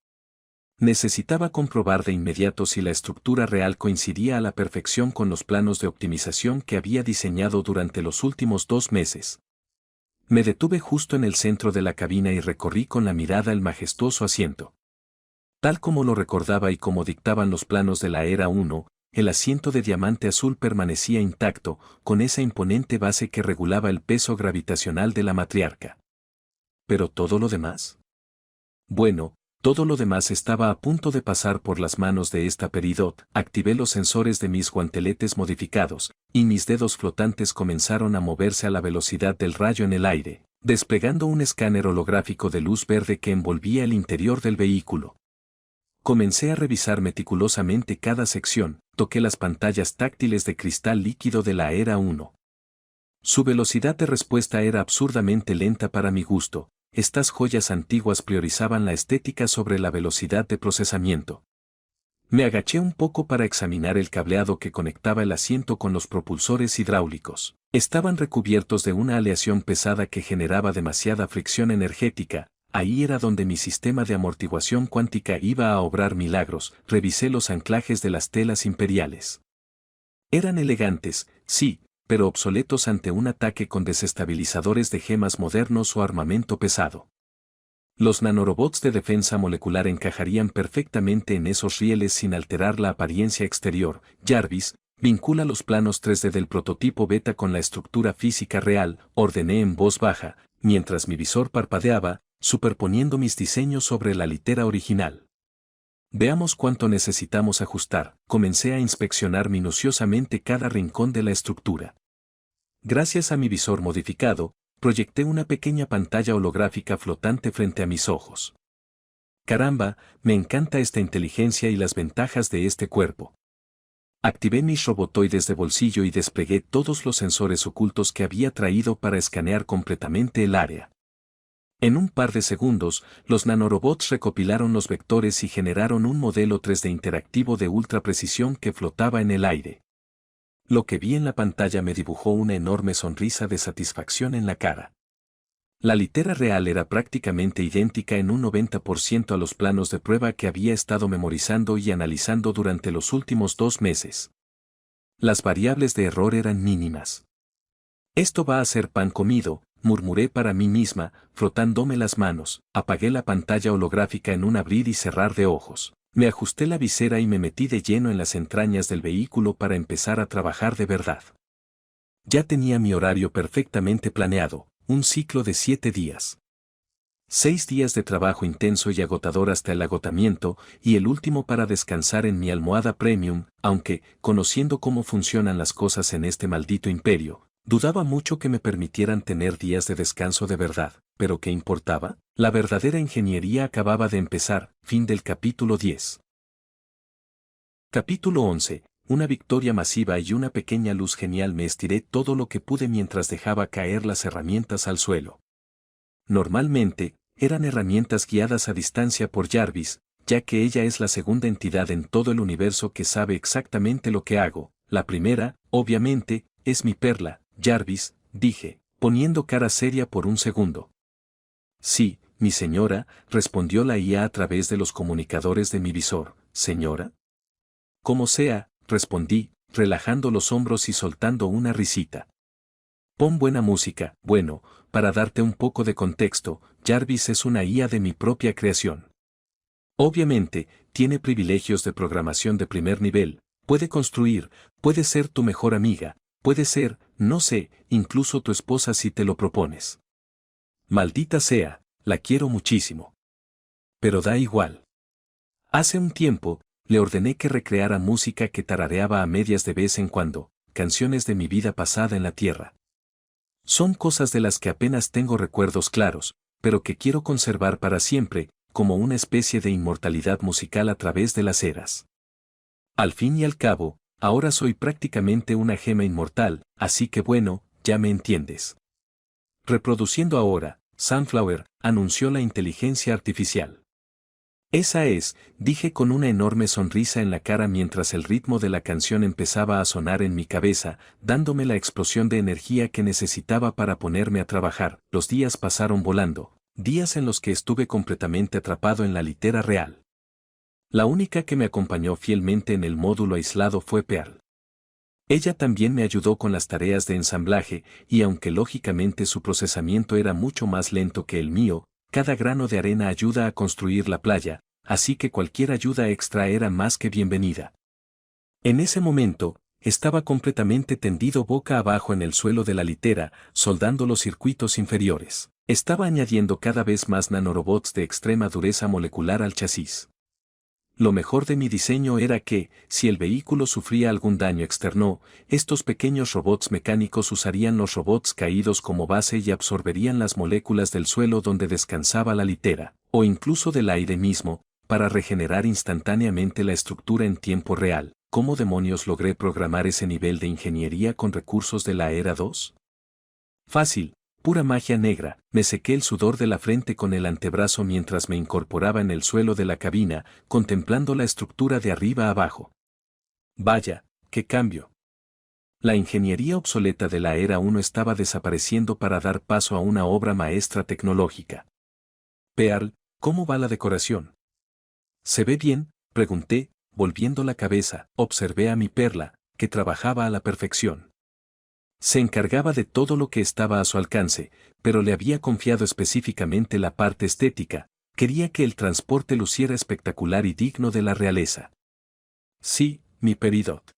Necesitaba comprobar de inmediato si la estructura real coincidía a la perfección con los planos de optimización que había diseñado durante los últimos 2 meses. Me detuve justo en el centro de la cabina y recorrí con la mirada el majestuoso asiento. Tal como lo recordaba y como dictaban los planos de la Era 1, el asiento de diamante azul permanecía intacto, con esa imponente base que regulaba el peso gravitacional de la matriarca. ¿Pero todo lo demás? Bueno, todo lo demás estaba a punto de pasar por las manos de esta Peridot. Activé los sensores de mis guanteletes modificados, y mis dedos flotantes comenzaron a moverse a la velocidad del rayo en el aire, desplegando un escáner holográfico de luz verde que envolvía el interior del vehículo. Comencé a revisar meticulosamente cada sección, toqué las pantallas táctiles de cristal líquido de la Era 1. Su velocidad de respuesta era absurdamente lenta para mi gusto. Estas joyas antiguas priorizaban la estética sobre la velocidad de procesamiento. Me agaché un poco para examinar el cableado que conectaba el asiento con los propulsores hidráulicos. Estaban recubiertos de una aleación pesada que generaba demasiada fricción energética. Ahí era donde mi sistema de amortiguación cuántica iba a obrar milagros. Revisé los anclajes de las telas imperiales. Eran elegantes, sí, pero obsoletos ante un ataque con desestabilizadores de gemas modernos o armamento pesado. Los nanorobots de defensa molecular encajarían perfectamente en esos rieles sin alterar la apariencia exterior. Jarvis, vincula los planos 3D del prototipo beta con la estructura física real, ordené en voz baja, mientras mi visor parpadeaba, superponiendo mis diseños sobre la litera original. Veamos cuánto necesitamos ajustar. Comencé a inspeccionar minuciosamente cada rincón de la estructura. Gracias a mi visor modificado, proyecté una pequeña pantalla holográfica flotante frente a mis ojos. Caramba, me encanta esta inteligencia y las ventajas de este cuerpo. Activé mis robotoides de bolsillo y desplegué todos los sensores ocultos que había traído para escanear completamente el área. En un par de segundos, los nanorobots recopilaron los vectores y generaron un modelo 3D interactivo de ultra precisión que flotaba en el aire. Lo que vi en la pantalla me dibujó una enorme sonrisa de satisfacción en la cara. La litera real era prácticamente idéntica en un 90% a los planos de prueba que había estado memorizando y analizando durante los últimos 2 meses. Las variables de error eran mínimas. Esto va a ser pan comido, murmuré para mí misma, frotándome las manos. Apagué la pantalla holográfica en un abrir y cerrar de ojos. Me ajusté la visera y me metí de lleno en las entrañas del vehículo para empezar a trabajar de verdad. Ya tenía mi horario perfectamente planeado, un ciclo de 7 días. 6 días de trabajo intenso y agotador hasta el agotamiento, y el último para descansar en mi almohada premium, aunque, conociendo cómo funcionan las cosas en este maldito imperio, dudaba mucho que me permitieran tener días de descanso de verdad. ¿Pero qué importaba? La verdadera ingeniería acababa de empezar. Fin del capítulo 10. Capítulo 11. Una victoria masiva y una pequeña luz genial. Me estiré todo lo que pude mientras dejaba caer las herramientas al suelo. Normalmente, eran herramientas guiadas a distancia por Jarvis, ya que ella es la segunda entidad en todo el universo que sabe exactamente lo que hago. La primera, obviamente, es mi perla, Jarvis, dije, poniendo cara seria por un segundo. Sí, mi señora, respondió la IA a través de los comunicadores de mi visor. ¿Señora? Como sea, respondí, relajando los hombros y soltando una risita. Pon buena música. Bueno, para darte un poco de contexto, Jarvis es una IA de mi propia creación. Obviamente, tiene privilegios de programación de primer nivel, puede construir, puede ser tu mejor amiga, puede ser, no sé, incluso tu esposa si te lo propones. Maldita sea, la quiero muchísimo. Pero da igual. Hace un tiempo, le ordené que recreara música que tarareaba a medias de vez en cuando, canciones de mi vida pasada en la tierra. Son cosas de las que apenas tengo recuerdos claros, pero que quiero conservar para siempre, como una especie de inmortalidad musical a través de las eras. Al fin y al cabo, ahora soy prácticamente una gema inmortal, así que bueno, ya me entiendes. Reproduciendo ahora, Sunflower, anunció la inteligencia artificial. Esa es, dije con una enorme sonrisa en la cara mientras el ritmo de la canción empezaba a sonar en mi cabeza, dándome la explosión de energía que necesitaba para ponerme a trabajar. Los días pasaron volando, días en los que estuve completamente atrapado en la litera real. La única que me acompañó fielmente en el módulo aislado fue Pearl. Ella también me ayudó con las tareas de ensamblaje, y aunque lógicamente su procesamiento era mucho más lento que el mío, cada grano de arena ayuda a construir la playa, así que cualquier ayuda extra era más que bienvenida. En ese momento, estaba completamente tendido boca abajo en el suelo de la litera, soldando los circuitos inferiores. Estaba añadiendo cada vez más nanorobots de extrema dureza molecular al chasis. Lo mejor de mi diseño era que, si el vehículo sufría algún daño externo, estos pequeños robots mecánicos usarían los robots caídos como base y absorberían las moléculas del suelo donde descansaba la litera, o incluso del aire mismo, para regenerar instantáneamente la estructura en tiempo real. ¿Cómo demonios logré programar ese nivel de ingeniería con recursos de la Era 2? Fácil. Pura magia negra. Me sequé el sudor de la frente con el antebrazo mientras me incorporaba en el suelo de la cabina, contemplando la estructura de arriba a abajo. Vaya, qué cambio. La ingeniería obsoleta de la Era 1 estaba desapareciendo para dar paso a una obra maestra tecnológica. Pearl, ¿cómo va la decoración? ¿Se ve bien?, pregunté, volviendo la cabeza. Observé a mi perla, que trabajaba a la perfección. Se encargaba de todo lo que estaba a su alcance, pero le había confiado específicamente la parte estética. Quería que el transporte luciera espectacular y digno de la realeza. Sí, mi Peridot.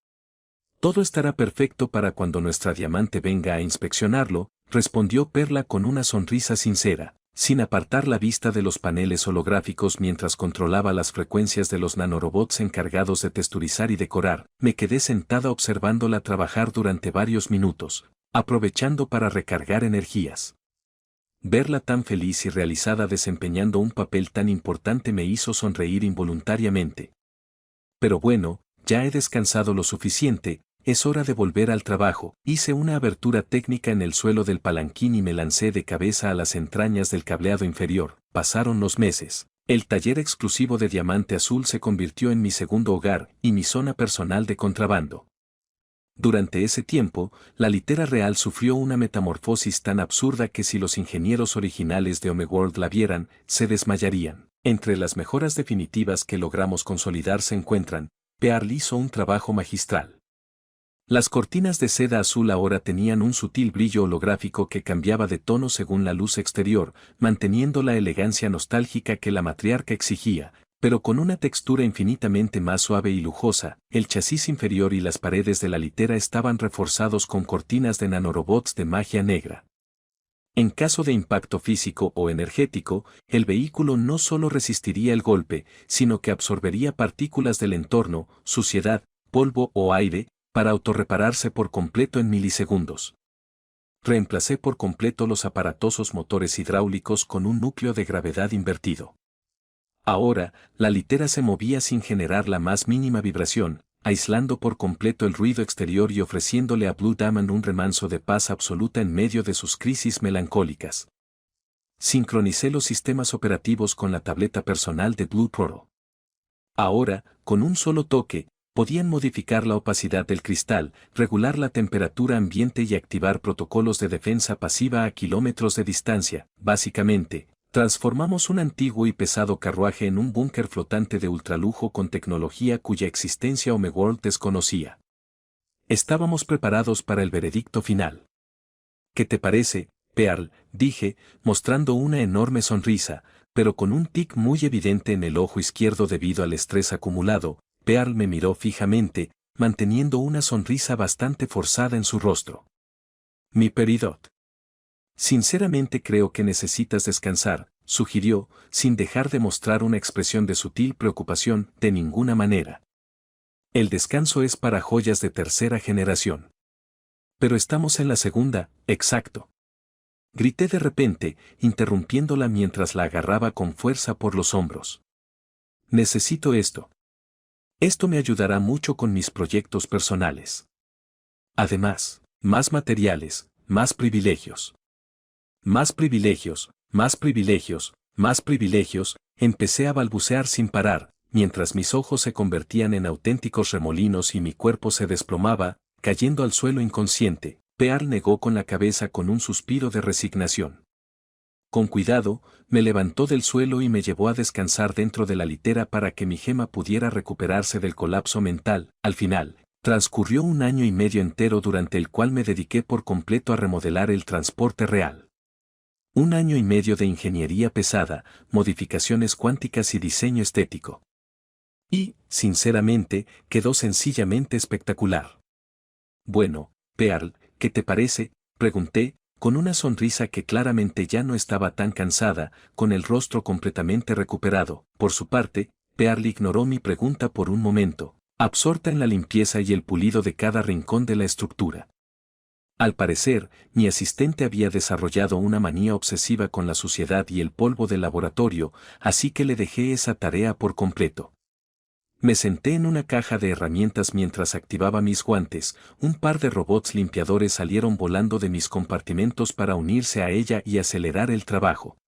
Todo estará perfecto para cuando nuestra diamante venga a inspeccionarlo, respondió Perla con una sonrisa sincera, sin apartar la vista de los paneles holográficos mientras controlaba las frecuencias de los nanorobots encargados de texturizar y decorar. Me quedé sentada observándola trabajar durante varios minutos, aprovechando para recargar energías. Verla tan feliz y realizada desempeñando un papel tan importante me hizo sonreír involuntariamente. Pero bueno, ya he descansado lo suficiente. Es hora de volver al trabajo. Hice una abertura técnica en el suelo del palanquín y me lancé de cabeza a las entrañas del cableado inferior. Pasaron los meses. El taller exclusivo de diamante azul se convirtió en mi segundo hogar y mi zona personal de contrabando. Durante ese tiempo, la litera real sufrió una metamorfosis tan absurda que si los ingenieros originales de Homeworld la vieran, se desmayarían. Entre las mejoras definitivas que logramos consolidar se encuentran, Pearl hizo un trabajo magistral. Las cortinas de seda azul ahora tenían un sutil brillo holográfico que cambiaba de tono según la luz exterior, manteniendo la elegancia nostálgica que la matriarca exigía, pero con una textura infinitamente más suave y lujosa. El chasis inferior y las paredes de la litera estaban reforzados con cortinas de nanorobots de magia negra. En caso de impacto físico o energético, el vehículo no solo resistiría el golpe, sino que absorbería partículas del entorno, suciedad, polvo o aire, para autorrepararse por completo en milisegundos. Reemplacé por completo los aparatosos motores hidráulicos con un núcleo de gravedad invertido. Ahora, la litera se movía sin generar la más mínima vibración, aislando por completo el ruido exterior y ofreciéndole a Blue Diamond un remanso de paz absoluta en medio de sus crisis melancólicas. Sincronicé los sistemas operativos con la tableta personal de Blue Pro. Ahora, con un solo toque, podían modificar la opacidad del cristal, regular la temperatura ambiente y activar protocolos de defensa pasiva a kilómetros de distancia. Básicamente, transformamos un antiguo y pesado carruaje en un búnker flotante de ultralujo con tecnología cuya existencia Homeworld desconocía. Estábamos preparados para el veredicto final. ¿Qué te parece, Pearl?, dije, mostrando una enorme sonrisa, pero con un tic muy evidente en el ojo izquierdo debido al estrés acumulado. Pearl me miró fijamente, manteniendo una sonrisa bastante forzada en su rostro. Mi Peridot. Sinceramente creo que necesitas descansar, sugirió, sin dejar de mostrar una expresión de sutil preocupación, de ninguna manera. El descanso es para joyas de tercera generación. Pero estamos en la segunda, exacto. Grité de repente, interrumpiéndola mientras la agarraba con fuerza por los hombros. Necesito esto. Esto me ayudará mucho con mis proyectos personales. Además, más materiales, más privilegios. Más privilegios, más privilegios, más privilegios, empecé a balbucear sin parar, mientras mis ojos se convertían en auténticos remolinos y mi cuerpo se desplomaba, cayendo al suelo inconsciente. Pearl negó con la cabeza con un suspiro de resignación. Con cuidado, me levantó del suelo y me llevó a descansar dentro de la litera para que mi gema pudiera recuperarse del colapso mental. Al final, transcurrió un año y medio entero durante el cual me dediqué por completo a remodelar el transporte real. Un año y medio de ingeniería pesada, modificaciones cuánticas y diseño estético. Y, sinceramente, quedó sencillamente espectacular. Bueno, Pearl, ¿qué te parece?, pregunté, con una sonrisa que claramente ya no estaba tan cansada, con el rostro completamente recuperado. Por su parte, Pearl ignoró mi pregunta por un momento, absorta en la limpieza y el pulido de cada rincón de la estructura. Al parecer, mi asistente había desarrollado una manía obsesiva con la suciedad y el polvo del laboratorio, así que le dejé esa tarea por completo. Me senté en una caja de herramientas mientras activaba mis guantes. Un par de robots limpiadores salieron volando de mis compartimentos para unirse a ella y acelerar el trabajo.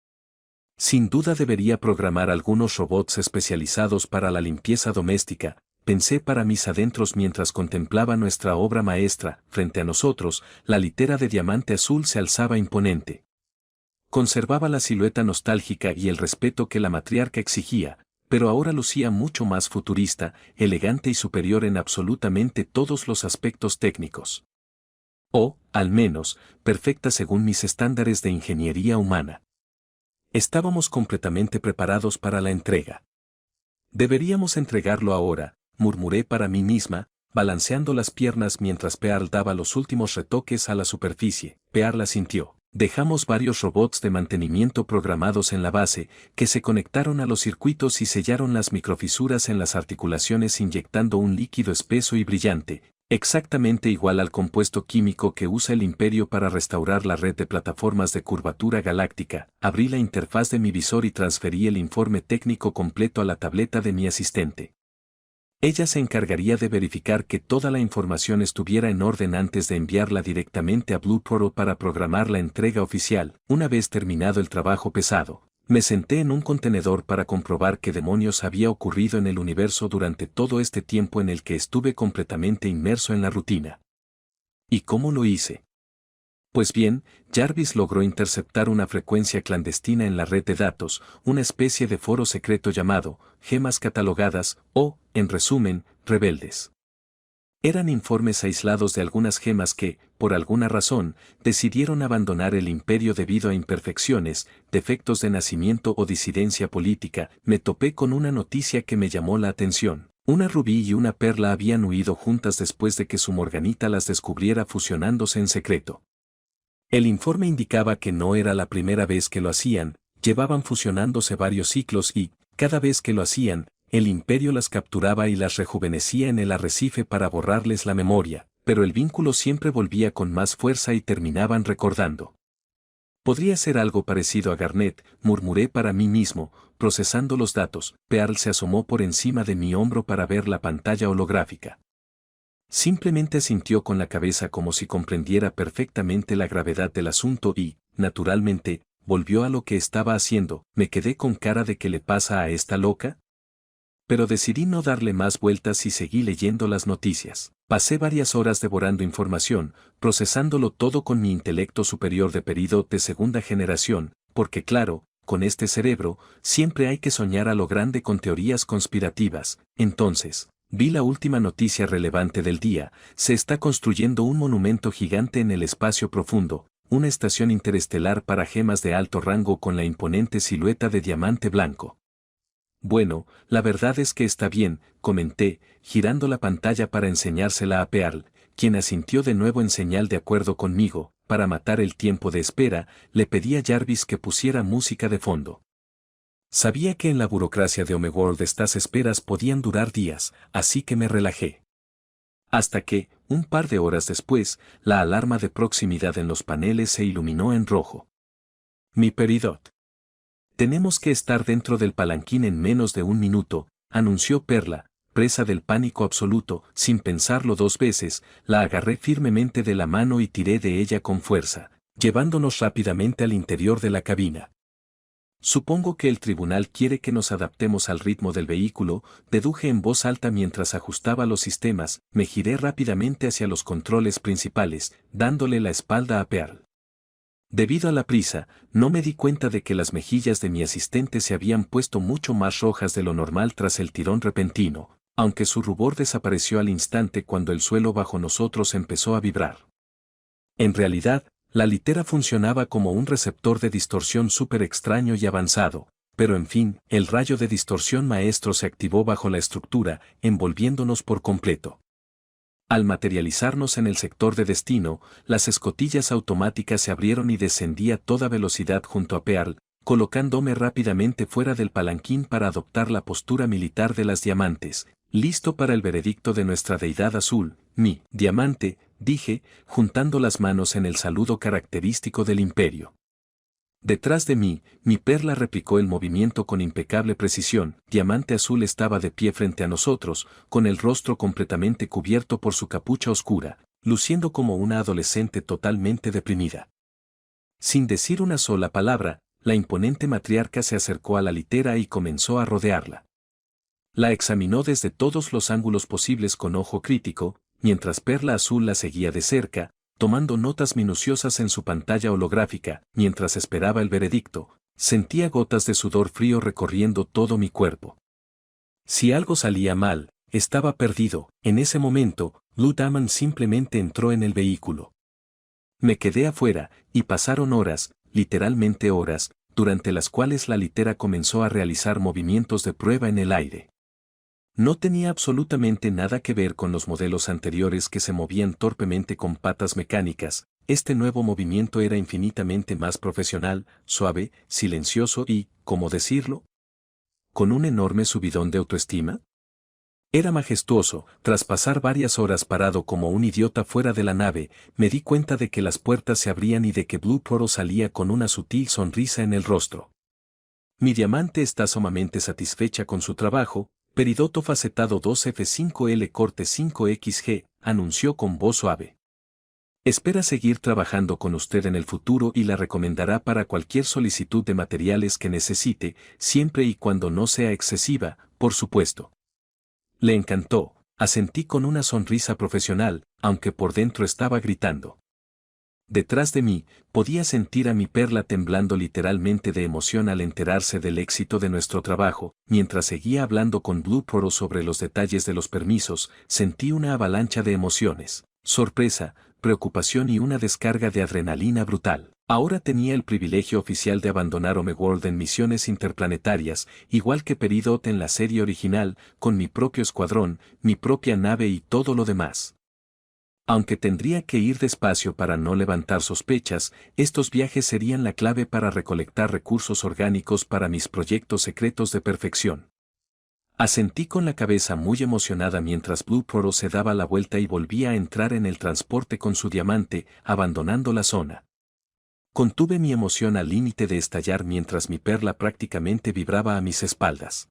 Sin duda debería programar algunos robots especializados para la limpieza doméstica, pensé para mis adentros mientras contemplaba nuestra obra maestra. Frente a nosotros, la litera de diamante azul se alzaba imponente. Conservaba la silueta nostálgica y el respeto que la matriarca exigía, pero ahora lucía mucho más futurista, elegante y superior en absolutamente todos los aspectos técnicos. O, al menos, perfecta según mis estándares de ingeniería humana. Estábamos completamente preparados para la entrega. Deberíamos entregarlo ahora, murmuré para mí misma, balanceando las piernas mientras Pearl daba los últimos retoques a la superficie. Pearl asintió. Dejamos varios robots de mantenimiento programados en la base, que se conectaron a los circuitos y sellaron las microfisuras en las articulaciones inyectando un líquido espeso y brillante, exactamente igual al compuesto químico que usa el Imperio para restaurar la red de plataformas de curvatura galáctica. Abrí la interfaz de mi visor y transferí el informe técnico completo a la tableta de mi asistente. Ella se encargaría de verificar que toda la información estuviera en orden antes de enviarla directamente a Blue Portal para programar la entrega oficial. Una vez terminado el trabajo pesado, me senté en un contenedor para comprobar qué demonios había ocurrido en el universo durante todo este tiempo en el que estuve completamente inmerso en la rutina. ¿Y cómo lo hice? Pues bien, Jarvis logró interceptar una frecuencia clandestina en la red de datos, una especie de foro secreto llamado gemas catalogadas, o, en resumen, rebeldes. Eran informes aislados de algunas gemas que, por alguna razón, decidieron abandonar el imperio debido a imperfecciones, defectos de nacimiento o disidencia política. Me topé con una noticia que me llamó la atención. Una rubí y una perla habían huido juntas después de que su Morganita las descubriera fusionándose en secreto. El informe indicaba que no era la primera vez que lo hacían, llevaban fusionándose varios ciclos y, cada vez que lo hacían, el imperio las capturaba y las rejuvenecía en el arrecife para borrarles la memoria, pero el vínculo siempre volvía con más fuerza y terminaban recordando. Podría ser algo parecido a Garnet, murmuré para mí mismo, procesando los datos. Pearl se asomó por encima de mi hombro para ver la pantalla holográfica. Simplemente asintió con la cabeza como si comprendiera perfectamente la gravedad del asunto y, naturalmente, volvió a lo que estaba haciendo. Me quedé con cara de ¿qué le pasa a esta loca? Pero decidí no darle más vueltas y seguí leyendo las noticias. Pasé varias horas devorando información, procesándolo todo con mi intelecto superior de Peridot de segunda generación, porque claro, con este cerebro, siempre hay que soñar a lo grande con teorías conspirativas. Entonces, vi la última noticia relevante del día: se está construyendo un monumento gigante en el espacio profundo. una estación interestelar para gemas de alto rango con la imponente silueta de diamante blanco. Bueno, la verdad es que está bien, comenté, girando la pantalla para enseñársela a Pearl, quien asintió de nuevo en señal de acuerdo conmigo. Para matar el tiempo de espera, le pedí a Jarvis que pusiera música de fondo. Sabía que en la burocracia de Homeworld estas esperas podían durar días, así que me relajé. Hasta que, un par de horas después, la alarma de proximidad en los paneles se iluminó en rojo. Mi Peridot. Tenemos que estar dentro del palanquín en menos de un minuto, anunció Perla, presa del pánico absoluto. Sin pensarlo dos veces, la agarré firmemente de la mano y tiré de ella con fuerza, llevándonos rápidamente al interior de la cabina. Supongo que el tribunal quiere que nos adaptemos al ritmo del vehículo, deduje en voz alta mientras ajustaba los sistemas. Me giré rápidamente hacia los controles principales, dándole la espalda a Pearl. Debido a la prisa, no me di cuenta de que las mejillas de mi asistente se habían puesto mucho más rojas de lo normal tras el tirón repentino, aunque su rubor desapareció al instante cuando el suelo bajo nosotros empezó a vibrar. En realidad, la litera funcionaba como un receptor de distorsión súper extraño y avanzado, pero en fin, el rayo de distorsión maestro se activó bajo la estructura, envolviéndonos por completo. Al materializarnos en el sector de destino, las escotillas automáticas se abrieron y descendí a toda velocidad junto a Pearl, colocándome rápidamente fuera del palanquín para adoptar la postura militar de las diamantes, listo para el veredicto de nuestra deidad azul. Mi diamante, dije, juntando las manos en el saludo característico del imperio. Detrás de mí, mi Perla replicó el movimiento con impecable precisión. Diamante Azul estaba de pie frente a nosotros, con el rostro completamente cubierto por su capucha oscura, luciendo como una adolescente totalmente deprimida. Sin decir una sola palabra, la imponente matriarca se acercó a la litera y comenzó a rodearla. La examinó desde todos los ángulos posibles con ojo crítico, mientras Perla Azul la seguía de cerca, tomando notas minuciosas en su pantalla holográfica. Mientras esperaba el veredicto, sentía gotas de sudor frío recorriendo todo mi cuerpo. Si algo salía mal, estaba perdido. En ese momento, Blue Diamond simplemente entró en el vehículo. Me quedé afuera, y pasaron horas, literalmente horas, durante las cuales la litera comenzó a realizar movimientos de prueba en el aire. No tenía absolutamente nada que ver con los modelos anteriores que se movían torpemente con patas mecánicas. Este nuevo movimiento era infinitamente más profesional, suave, silencioso y, ¿cómo decirlo?, con un enorme subidón de autoestima. Era majestuoso. Tras pasar varias horas parado como un idiota fuera de la nave, me di cuenta de que las puertas se abrían y de que Blue Pearl salía con una sutil sonrisa en el rostro. Mi diamante está sumamente satisfecha con su trabajo. Peridoto facetado 2F5L corte 5XG, anunció con voz suave. Espera seguir trabajando con usted en el futuro y la recomendará para cualquier solicitud de materiales que necesite, siempre y cuando no sea excesiva, por supuesto. Le encantó, asentí con una sonrisa profesional, aunque por dentro estaba gritando. Detrás de mí, podía sentir a mi Perla temblando literalmente de emoción al enterarse del éxito de nuestro trabajo. Mientras seguía hablando con Blue Pearl sobre los detalles de los permisos, sentí una avalancha de emociones, sorpresa, preocupación y una descarga de adrenalina brutal. Ahora tenía el privilegio oficial de abandonar Homeworld en misiones interplanetarias, igual que Peridot en la serie original, con mi propio escuadrón, mi propia nave y todo lo demás. Aunque tendría que ir despacio para no levantar sospechas, estos viajes serían la clave para recolectar recursos orgánicos para mis proyectos secretos de perfección. Asentí con la cabeza muy emocionada mientras Blue Pearl se daba la vuelta y volvía a entrar en el transporte con su diamante, abandonando la zona. Contuve mi emoción al límite de estallar mientras mi Perla prácticamente vibraba a mis espaldas.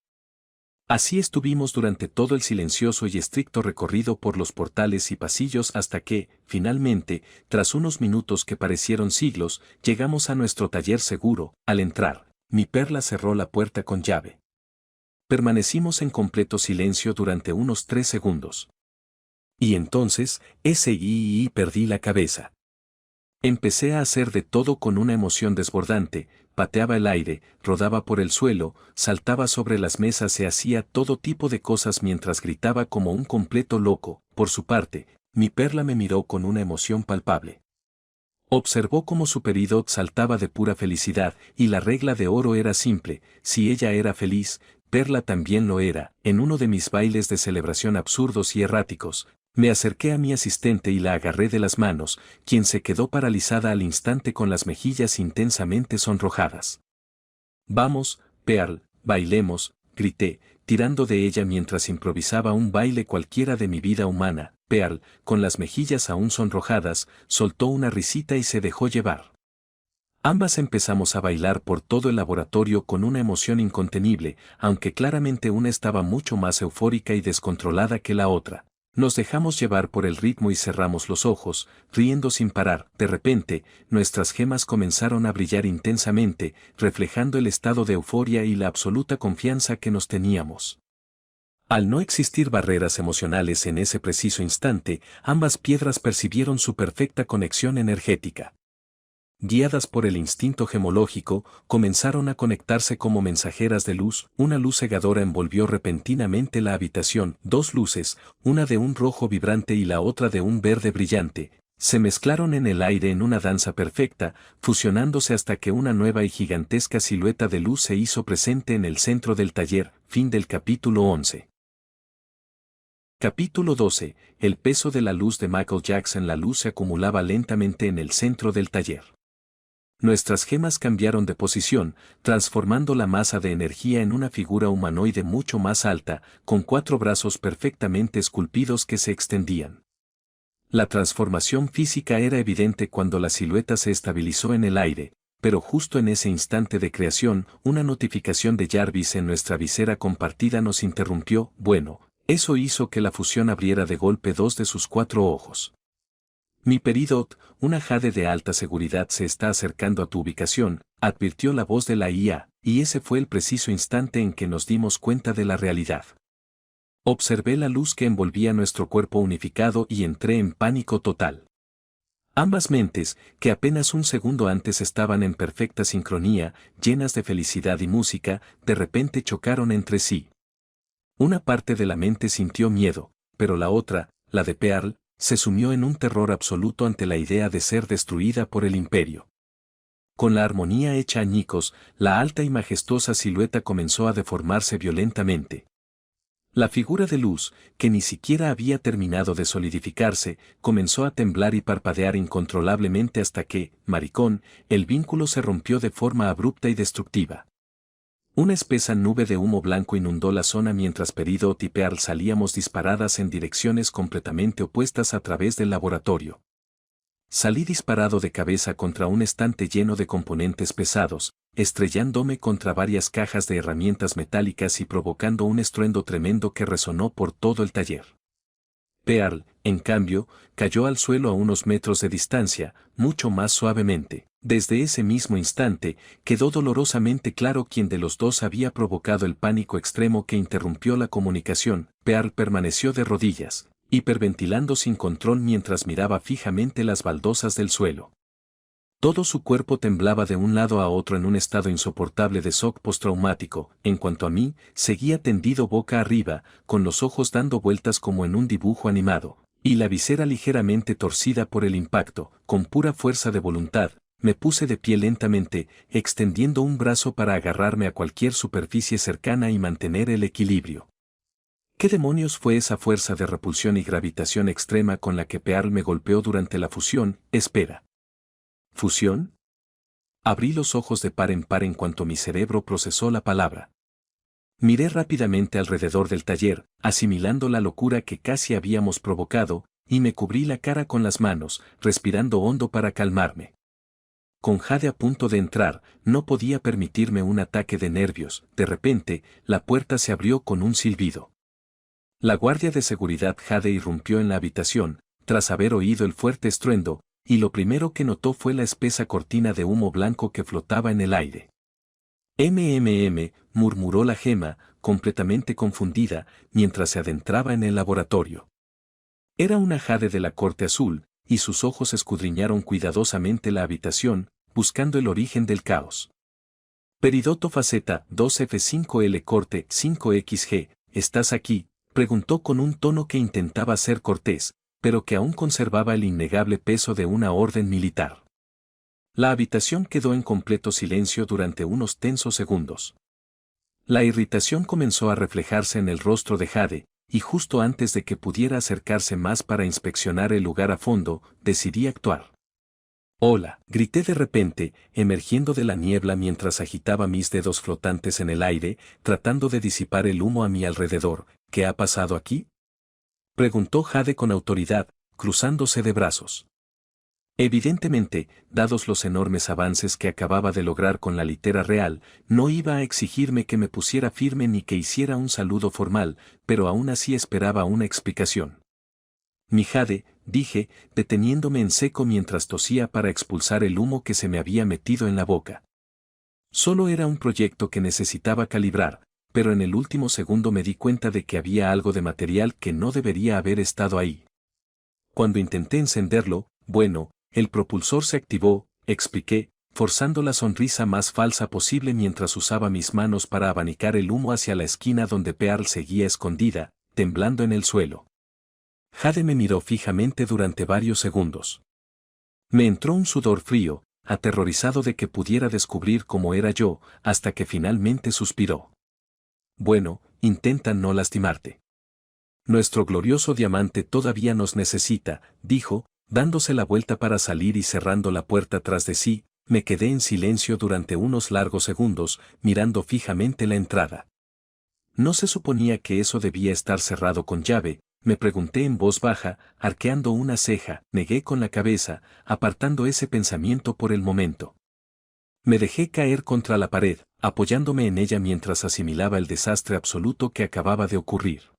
Así estuvimos durante todo el silencioso y estricto recorrido por los portales y pasillos hasta que, finalmente, tras unos minutos que parecieron siglos, llegamos a nuestro taller seguro. Al entrar, mi Perla cerró la puerta con llave. Permanecimos en completo silencio durante unos 3 segundos. Y entonces, perdí la cabeza. Empecé a hacer de todo con una emoción desbordante, pateaba el aire, rodaba por el suelo, saltaba sobre las mesas y hacía todo tipo de cosas mientras gritaba como un completo loco. Por su parte, mi Perla me miró con una emoción palpable. Observó cómo su Peridot saltaba de pura felicidad, y la regla de oro era simple: si ella era feliz, Perla también lo era. En uno de mis bailes de celebración absurdos y erráticos, me acerqué a mi asistente y la agarré de las manos, quien se quedó paralizada al instante con las mejillas intensamente sonrojadas. «Vamos, Pearl, bailemos», grité, tirando de ella mientras improvisaba un baile cualquiera de mi vida humana. Pearl, con las mejillas aún sonrojadas, soltó una risita y se dejó llevar. Ambas empezamos a bailar por todo el laboratorio con una emoción incontenible, aunque claramente una estaba mucho más eufórica y descontrolada que la otra. Nos dejamos llevar por el ritmo y cerramos los ojos, riendo sin parar. De repente, nuestras gemas comenzaron a brillar intensamente, reflejando el estado de euforia y la absoluta confianza que nos teníamos. Al no existir barreras emocionales en ese preciso instante, ambas piedras percibieron su perfecta conexión energética. Guiadas por el instinto gemológico, comenzaron a conectarse como mensajeras de luz. Una luz cegadora envolvió repentinamente la habitación. Dos luces, una de un rojo vibrante y la otra de un verde brillante, se mezclaron en el aire en una danza perfecta, fusionándose hasta que una nueva y gigantesca silueta de luz se hizo presente en el centro del taller. Fin del capítulo 11. Capítulo 12. El peso de la luz de Michael Jackson. La luz se acumulaba lentamente en el centro del taller. Nuestras gemas cambiaron de posición, transformando la masa de energía en una figura humanoide mucho más alta, con 4 brazos perfectamente esculpidos que se extendían. La transformación física era evidente cuando la silueta se estabilizó en el aire, pero justo en ese instante de creación, una notificación de Jarvis en nuestra visera compartida nos interrumpió. Bueno, eso hizo que la fusión abriera de golpe 2 de sus 4 ojos. «Mi Peridot, una Jade de alta seguridad se está acercando a tu ubicación», advirtió la voz de la IA, y ese fue el preciso instante en que nos dimos cuenta de la realidad. Observé la luz que envolvía nuestro cuerpo unificado y entré en pánico total. Ambas mentes, que apenas un segundo antes estaban en perfecta sincronía, llenas de felicidad y música, de repente chocaron entre sí. Una parte de la mente sintió miedo, pero la otra, la de Pearl, se sumió en un terror absoluto ante la idea de ser destruida por el imperio. Con la armonía hecha añicos, la alta y majestuosa silueta comenzó a deformarse violentamente. La figura de luz, que ni siquiera había terminado de solidificarse, comenzó a temblar y parpadear incontrolablemente hasta que, maricón, el vínculo se rompió de forma abrupta y destructiva. Una espesa nube de humo blanco inundó la zona mientras Peridot y Pearl salíamos disparadas en direcciones completamente opuestas a través del laboratorio. Salí disparado de cabeza contra un estante lleno de componentes pesados, estrellándome contra varias cajas de herramientas metálicas y provocando un estruendo tremendo que resonó por todo el taller. Pearl, en cambio, cayó al suelo a unos metros de distancia, mucho más suavemente. Desde ese mismo instante, quedó dolorosamente claro quién de los dos había provocado el pánico extremo que interrumpió la comunicación. Pearl permaneció de rodillas, hiperventilando sin control mientras miraba fijamente las baldosas del suelo. Todo su cuerpo temblaba de un lado a otro en un estado insoportable de shock postraumático. En cuanto a mí, seguía tendido boca arriba, con los ojos dando vueltas como en un dibujo animado, y la visera ligeramente torcida por el impacto. Con pura fuerza de voluntad, me puse de pie lentamente, extendiendo un brazo para agarrarme a cualquier superficie cercana y mantener el equilibrio. ¿Qué demonios fue esa fuerza de repulsión y gravitación extrema con la que Pearl me golpeó durante la fusión? Espera. ¿Fusión? Abrí los ojos de par en par en cuanto mi cerebro procesó la palabra. Miré rápidamente alrededor del taller, asimilando la locura que casi habíamos provocado, y me cubrí la cara con las manos, respirando hondo para calmarme. Con Jade a punto de entrar, no podía permitirme un ataque de nervios. De repente, la puerta se abrió con un silbido. La guardia de seguridad Jade irrumpió en la habitación, tras haber oído el fuerte estruendo, y lo primero que notó fue la espesa cortina de humo blanco que flotaba en el aire. Murmuró la gema, completamente confundida, mientras se adentraba en el laboratorio. Era una Jade de la Corte Azul, y sus ojos escudriñaron cuidadosamente la habitación, buscando el origen del caos. Peridoto Faceta 2F5L Corte 5XG, ¿estás aquí?, preguntó con un tono que intentaba ser cortés, pero que aún conservaba el innegable peso de una orden militar. La habitación quedó en completo silencio durante unos tensos segundos. La irritación comenzó a reflejarse en el rostro de Jade, y justo antes de que pudiera acercarse más para inspeccionar el lugar a fondo, decidí actuar. «Hola», grité de repente, emergiendo de la niebla mientras agitaba mis dedos flotantes en el aire, tratando de disipar el humo a mi alrededor. «¿Qué ha pasado aquí?», preguntó Jade con autoridad, cruzándose de brazos. Evidentemente, dados los enormes avances que acababa de lograr con la litera real, no iba a exigirme que me pusiera firme ni que hiciera un saludo formal, pero aún así esperaba una explicación. «Mi Jade», dije, deteniéndome en seco mientras tosía para expulsar el humo que se me había metido en la boca. Solo era un proyecto que necesitaba calibrar, pero en el último segundo me di cuenta de que había algo de material que no debería haber estado ahí. Cuando intenté encenderlo, bueno, el propulsor se activó, expliqué, forzando la sonrisa más falsa posible mientras usaba mis manos para abanicar el humo hacia la esquina donde Pearl seguía escondida, temblando en el suelo. Jade me miró fijamente durante varios segundos. Me entró un sudor frío, aterrorizado de que pudiera descubrir cómo era yo, hasta que finalmente suspiró. «Bueno, intenta no lastimarte. Nuestro glorioso diamante todavía nos necesita», dijo, dándose la vuelta para salir y cerrando la puerta tras de sí. Me quedé en silencio durante unos largos segundos, mirando fijamente la entrada. ¿No se suponía que eso debía estar cerrado con llave?, me pregunté en voz baja, arqueando una ceja. Negué con la cabeza, apartando ese pensamiento por el momento. Me dejé caer contra la pared, apoyándome en ella mientras asimilaba el desastre absoluto que acababa de ocurrir.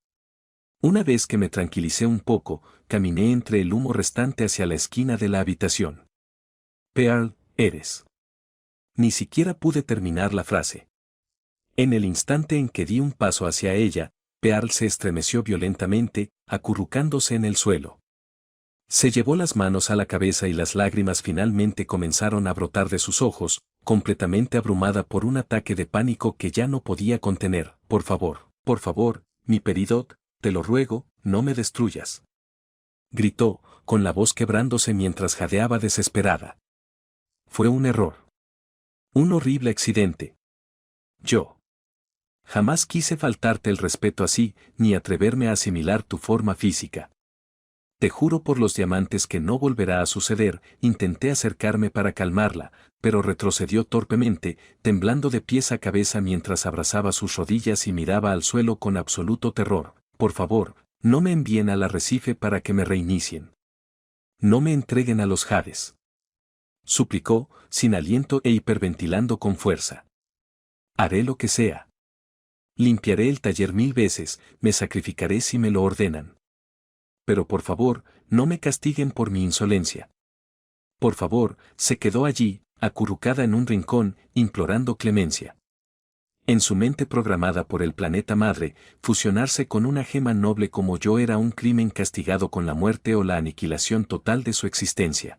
Una vez que me tranquilicé un poco, caminé entre el humo restante hacia la esquina de la habitación. «Pearl, eres». Ni siquiera pude terminar la frase. En el instante en que di un paso hacia ella, Pearl se estremeció violentamente, acurrucándose en el suelo. Se llevó las manos a la cabeza y las lágrimas finalmente comenzaron a brotar de sus ojos, completamente abrumada por un ataque de pánico que ya no podía contener. Por favor, mi Peridot, te lo ruego, no me destruyas», gritó, con la voz quebrándose mientras jadeaba desesperada. «Fue un error. Un horrible accidente. Yo jamás quise faltarte el respeto así, ni atreverme a asimilar tu forma física. Te juro por los diamantes que no volverá a suceder». Intenté acercarme para calmarla, pero retrocedió torpemente, temblando de pies a cabeza mientras abrazaba sus rodillas y miraba al suelo con absoluto terror. «Por favor, no me envíen al arrecife para que me reinicien. No me entreguen a los Hades», suplicó, sin aliento e hiperventilando con fuerza. «Haré lo que sea. Limpiaré el taller 1000 veces, me sacrificaré si me lo ordenan. Pero por favor, no me castiguen por mi insolencia». Por favor, se quedó allí, acurrucada en un rincón, implorando clemencia. En su mente programada por el planeta madre, fusionarse con una gema noble como yo era un crimen castigado con la muerte o la aniquilación total de su existencia.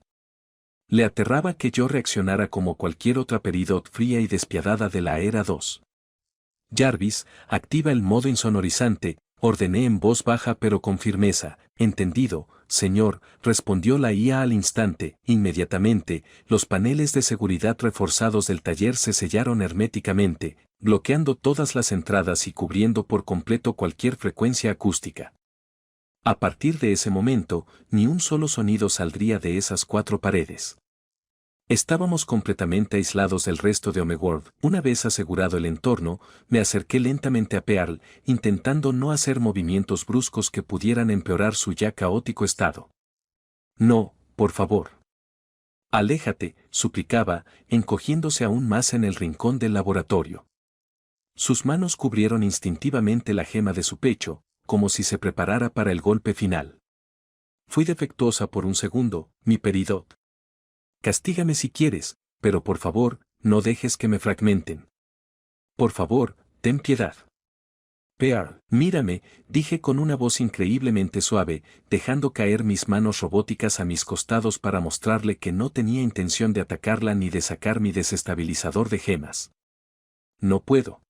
Le aterraba que yo reaccionara como cualquier otra Peridot fría y despiadada de la Era 2. «Jarvis, activa el modo insonorizante», ordené en voz baja pero con firmeza. «Entendido, señor», respondió la IA al instante. Inmediatamente, los paneles de seguridad reforzados del taller se sellaron herméticamente, bloqueando todas las entradas y cubriendo por completo cualquier frecuencia acústica. A partir de ese momento, ni un solo sonido saldría de esas 4 paredes. Estábamos completamente aislados del resto de Homeworld. Una vez asegurado el entorno, me acerqué lentamente a Pearl, intentando no hacer movimientos bruscos que pudieran empeorar su ya caótico estado. «No, por favor. Aléjate», suplicaba, encogiéndose aún más en el rincón del laboratorio. Sus manos cubrieron instintivamente la gema de su pecho, como si se preparara para el golpe final. «Fui defectuosa por un segundo, mi Peridot. Castígame si quieres, pero por favor, no dejes que me fragmenten. Por favor, ten piedad». «Pearl, mírame», dije con una voz increíblemente suave, dejando caer mis manos robóticas a mis costados para mostrarle que no tenía intención de atacarla ni de sacar mi desestabilizador de gemas. «No puedo.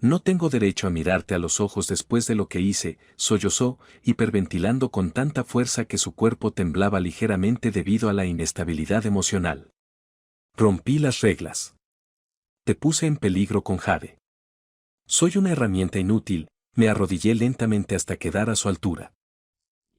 No tengo derecho a mirarte a los ojos después de lo que hice», sollozó, hiperventilando con tanta fuerza que su cuerpo temblaba ligeramente debido a la inestabilidad emocional. Rompí las reglas. Te puse en peligro con Jade. Soy una herramienta inútil, me arrodillé lentamente hasta quedar a su altura.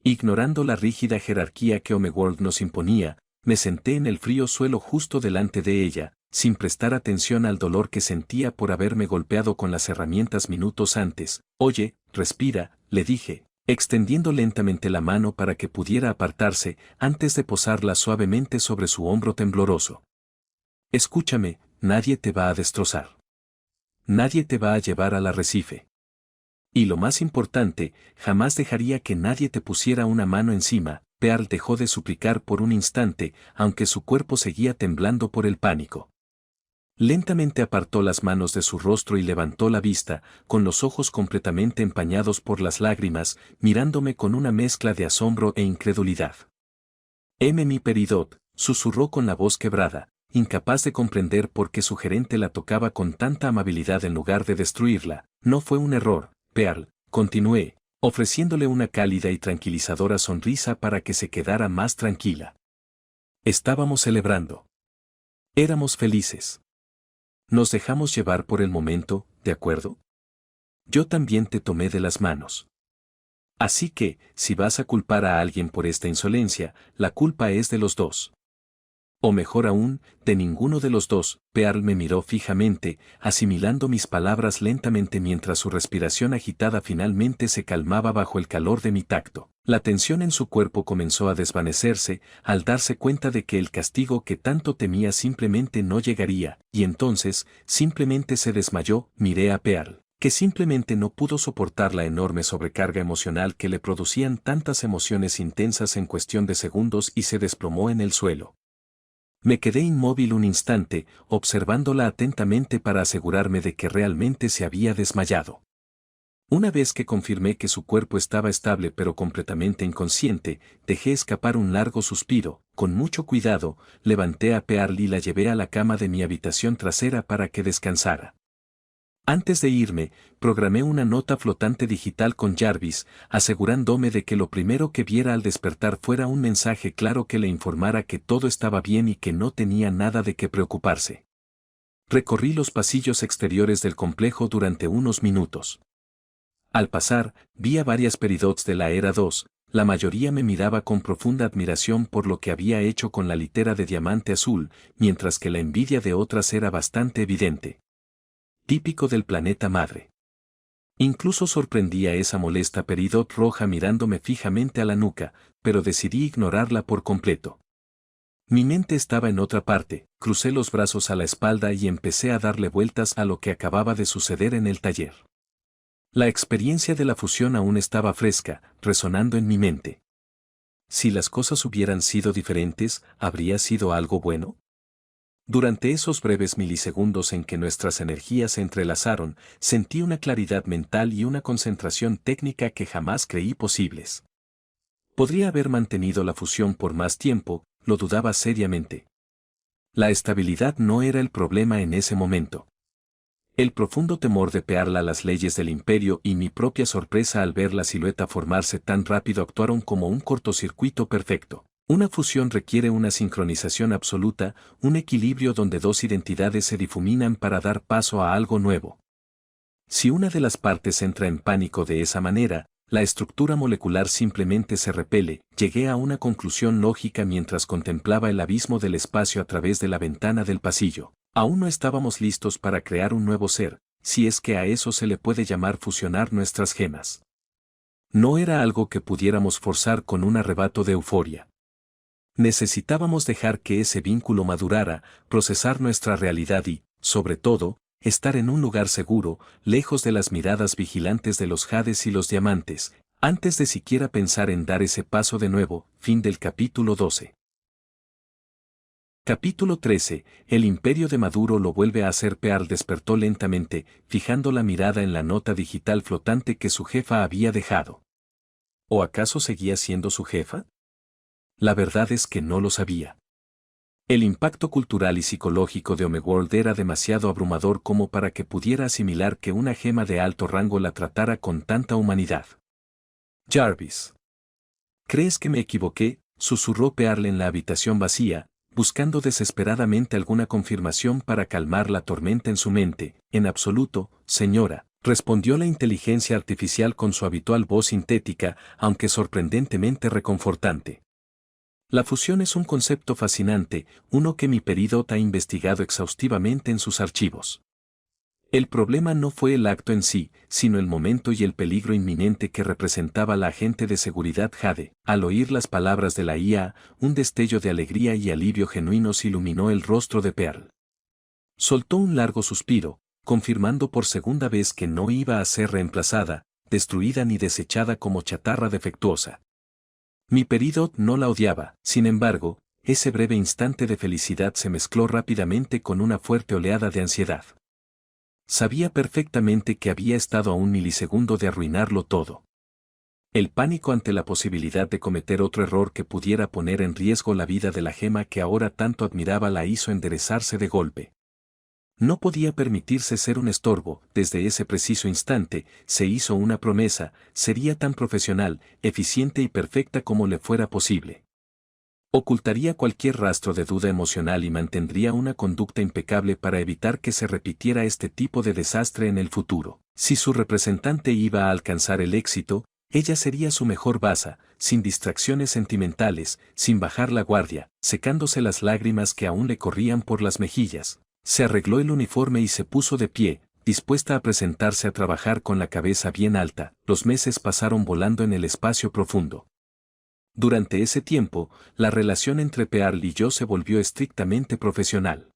Ignorando la rígida jerarquía que Homeworld nos imponía, me senté en el frío suelo justo delante de ella, sin prestar atención al dolor que sentía por haberme golpeado con las herramientas minutos antes. Oye, respira, le dije, extendiendo lentamente la mano para que pudiera apartarse antes de posarla suavemente sobre su hombro tembloroso. Escúchame, nadie te va a destrozar. Nadie te va a llevar al arrecife. Y lo más importante, jamás dejaría que nadie te pusiera una mano encima. Pearl dejó de suplicar por un instante, aunque su cuerpo seguía temblando por el pánico. Lentamente apartó las manos de su rostro y levantó la vista, con los ojos completamente empañados por las lágrimas, mirándome con una mezcla de asombro e incredulidad. Mi Peridot, susurró con la voz quebrada, incapaz de comprender por qué su gerente la tocaba con tanta amabilidad en lugar de destruirla. No fue un error, Pearl, continué, ofreciéndole una cálida y tranquilizadora sonrisa para que se quedara más tranquila. Estábamos celebrando. Éramos felices. Nos dejamos llevar por el momento, ¿de acuerdo? Yo también te tomé de las manos. Así que, si vas a culpar a alguien por esta insolencia, la culpa es de los dos. O mejor aún, de ninguno de los dos. Pearl me miró fijamente, asimilando mis palabras lentamente mientras su respiración agitada finalmente se calmaba bajo el calor de mi tacto. La tensión en su cuerpo comenzó a desvanecerse al darse cuenta de que el castigo que tanto temía simplemente no llegaría, y entonces, simplemente se desmayó. Miré a Pearl, que simplemente no pudo soportar la enorme sobrecarga emocional que le producían tantas emociones intensas en cuestión de segundos y se desplomó en el suelo. Me quedé inmóvil un instante, observándola atentamente para asegurarme de que realmente se había desmayado. Una vez que confirmé que su cuerpo estaba estable pero completamente inconsciente, dejé escapar un largo suspiro. Con mucho cuidado, levanté a Pearl y la llevé a la cama de mi habitación trasera para que descansara. Antes de irme, programé una nota flotante digital con Jarvis, asegurándome de que lo primero que viera al despertar fuera un mensaje claro que le informara que todo estaba bien y que no tenía nada de qué preocuparse. Recorrí los pasillos exteriores del complejo durante unos minutos. Al pasar, vi a varias Peridots de la Era 2, la mayoría me miraba con profunda admiración por lo que había hecho con la litera de diamante azul, mientras que la envidia de otras era bastante evidente. Típico del planeta madre. Incluso sorprendí a esa molesta Peridot roja mirándome fijamente a la nuca, pero decidí ignorarla por completo. Mi mente estaba en otra parte, crucé los brazos a la espalda y empecé a darle vueltas a lo que acababa de suceder en el taller. La experiencia de la fusión aún estaba fresca, resonando en mi mente. Si las cosas hubieran sido diferentes, ¿habría sido algo bueno? Durante esos breves milisegundos en que nuestras energías se entrelazaron, sentí una claridad mental y una concentración técnica que jamás creí posibles. ¿Podría haber mantenido la fusión por más tiempo? Lo dudaba seriamente. La estabilidad no era el problema en ese momento. El profundo temor de Pearl a las leyes del imperio y mi propia sorpresa al ver la silueta formarse tan rápido actuaron como un cortocircuito perfecto. Una fusión requiere una sincronización absoluta, un equilibrio donde dos identidades se difuminan para dar paso a algo nuevo. Si una de las partes entra en pánico de esa manera, la estructura molecular simplemente se repele. Llegué a una conclusión lógica mientras contemplaba el abismo del espacio a través de la ventana del pasillo. Aún no estábamos listos para crear un nuevo ser, si es que a eso se le puede llamar fusionar nuestras gemas. No era algo que pudiéramos forzar con un arrebato de euforia. Necesitábamos dejar que ese vínculo madurara, procesar nuestra realidad y, sobre todo, estar en un lugar seguro, lejos de las miradas vigilantes de los jades y los diamantes, antes de siquiera pensar en dar ese paso de nuevo. Fin del capítulo 12. Capítulo 13. El imperio de Maduro lo vuelve a hacer. Pearl despertó lentamente, fijando la mirada en la nota digital flotante que su jefa había dejado. ¿O acaso seguía siendo su jefa? La verdad es que no lo sabía. El impacto cultural y psicológico de Homeworld era demasiado abrumador como para que pudiera asimilar que una gema de alto rango la tratara con tanta humanidad. Jarvis. ¿Crees que me equivoqué?, susurró Pearl en la habitación vacía, buscando desesperadamente alguna confirmación para calmar la tormenta en su mente. En absoluto, señora, respondió la inteligencia artificial con su habitual voz sintética, aunque sorprendentemente reconfortante. La fusión es un concepto fascinante, uno que mi Peridot ha investigado exhaustivamente en sus archivos. El problema no fue el acto en sí, sino el momento y el peligro inminente que representaba la agente de seguridad Jade. Al oír las palabras de la IA, un destello de alegría y alivio genuinos iluminó el rostro de Pearl. Soltó un largo suspiro, confirmando por segunda vez que no iba a ser reemplazada, destruida ni desechada como chatarra defectuosa. Mi Peridot no la odiaba, sin embargo, ese breve instante de felicidad se mezcló rápidamente con una fuerte oleada de ansiedad. Sabía perfectamente que había estado a un milisegundo de arruinarlo todo. El pánico ante la posibilidad de cometer otro error que pudiera poner en riesgo la vida de la gema que ahora tanto admiraba la hizo enderezarse de golpe. No podía permitirse ser un estorbo. Desde ese preciso instante, se hizo una promesa: sería tan profesional, eficiente y perfecta como le fuera posible. Ocultaría cualquier rastro de duda emocional y mantendría una conducta impecable para evitar que se repitiera este tipo de desastre en el futuro. Si su representante iba a alcanzar el éxito, ella sería su mejor baza, sin distracciones sentimentales, sin bajar la guardia, secándose las lágrimas que aún le corrían por las mejillas. Se arregló el uniforme y se puso de pie, dispuesta a presentarse a trabajar con la cabeza bien alta. Los meses pasaron volando en el espacio profundo. Durante ese tiempo, la relación entre Pearl y yo se volvió estrictamente profesional.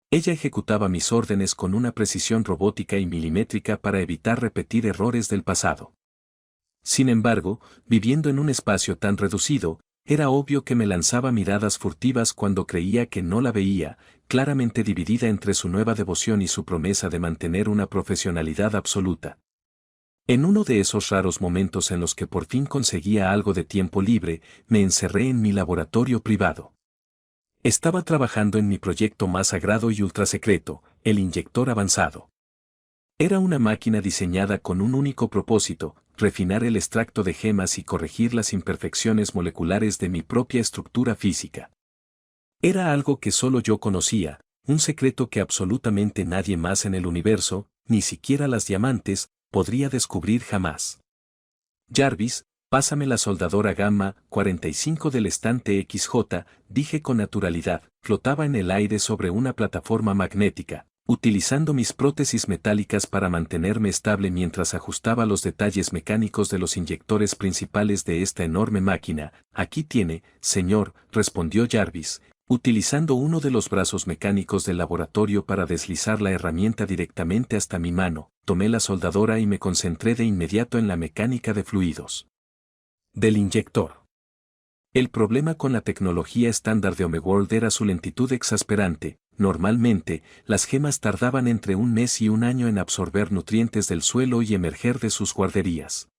Ella ejecutaba mis órdenes con una precisión robótica y milimétrica para evitar repetir errores del pasado. Sin embargo, viviendo en un espacio tan reducido, era obvio que me lanzaba miradas furtivas cuando creía que no la veía, claramente dividida entre su nueva devoción y su promesa de mantener una profesionalidad absoluta. En uno de esos raros momentos en los que por fin conseguía algo de tiempo libre, me encerré en mi laboratorio privado. Estaba trabajando en mi proyecto más sagrado y ultrasecreto, el inyector avanzado. Era una máquina diseñada con un único propósito: refinar el extracto de gemas y corregir las imperfecciones moleculares de mi propia estructura física. Era algo que solo yo conocía, un secreto que absolutamente nadie más en el universo, ni siquiera las diamantes, podría descubrir jamás. Jarvis, pásame la soldadora Gamma 45 del estante XJ, dije con naturalidad. Flotaba en el aire sobre una plataforma magnética, utilizando mis prótesis metálicas para mantenerme estable mientras ajustaba los detalles mecánicos de los inyectores principales de esta enorme máquina. Aquí tiene, señor, respondió Jarvis, utilizando uno de los brazos mecánicos del laboratorio para deslizar la herramienta directamente hasta mi mano. Tomé la soldadora y me concentré de inmediato en la mecánica de fluidos del inyector. El problema con la tecnología estándar de Homeworld era su lentitud exasperante. Normalmente, las gemas tardaban entre un mes y un año en absorber nutrientes del suelo y emerger de sus guarderías.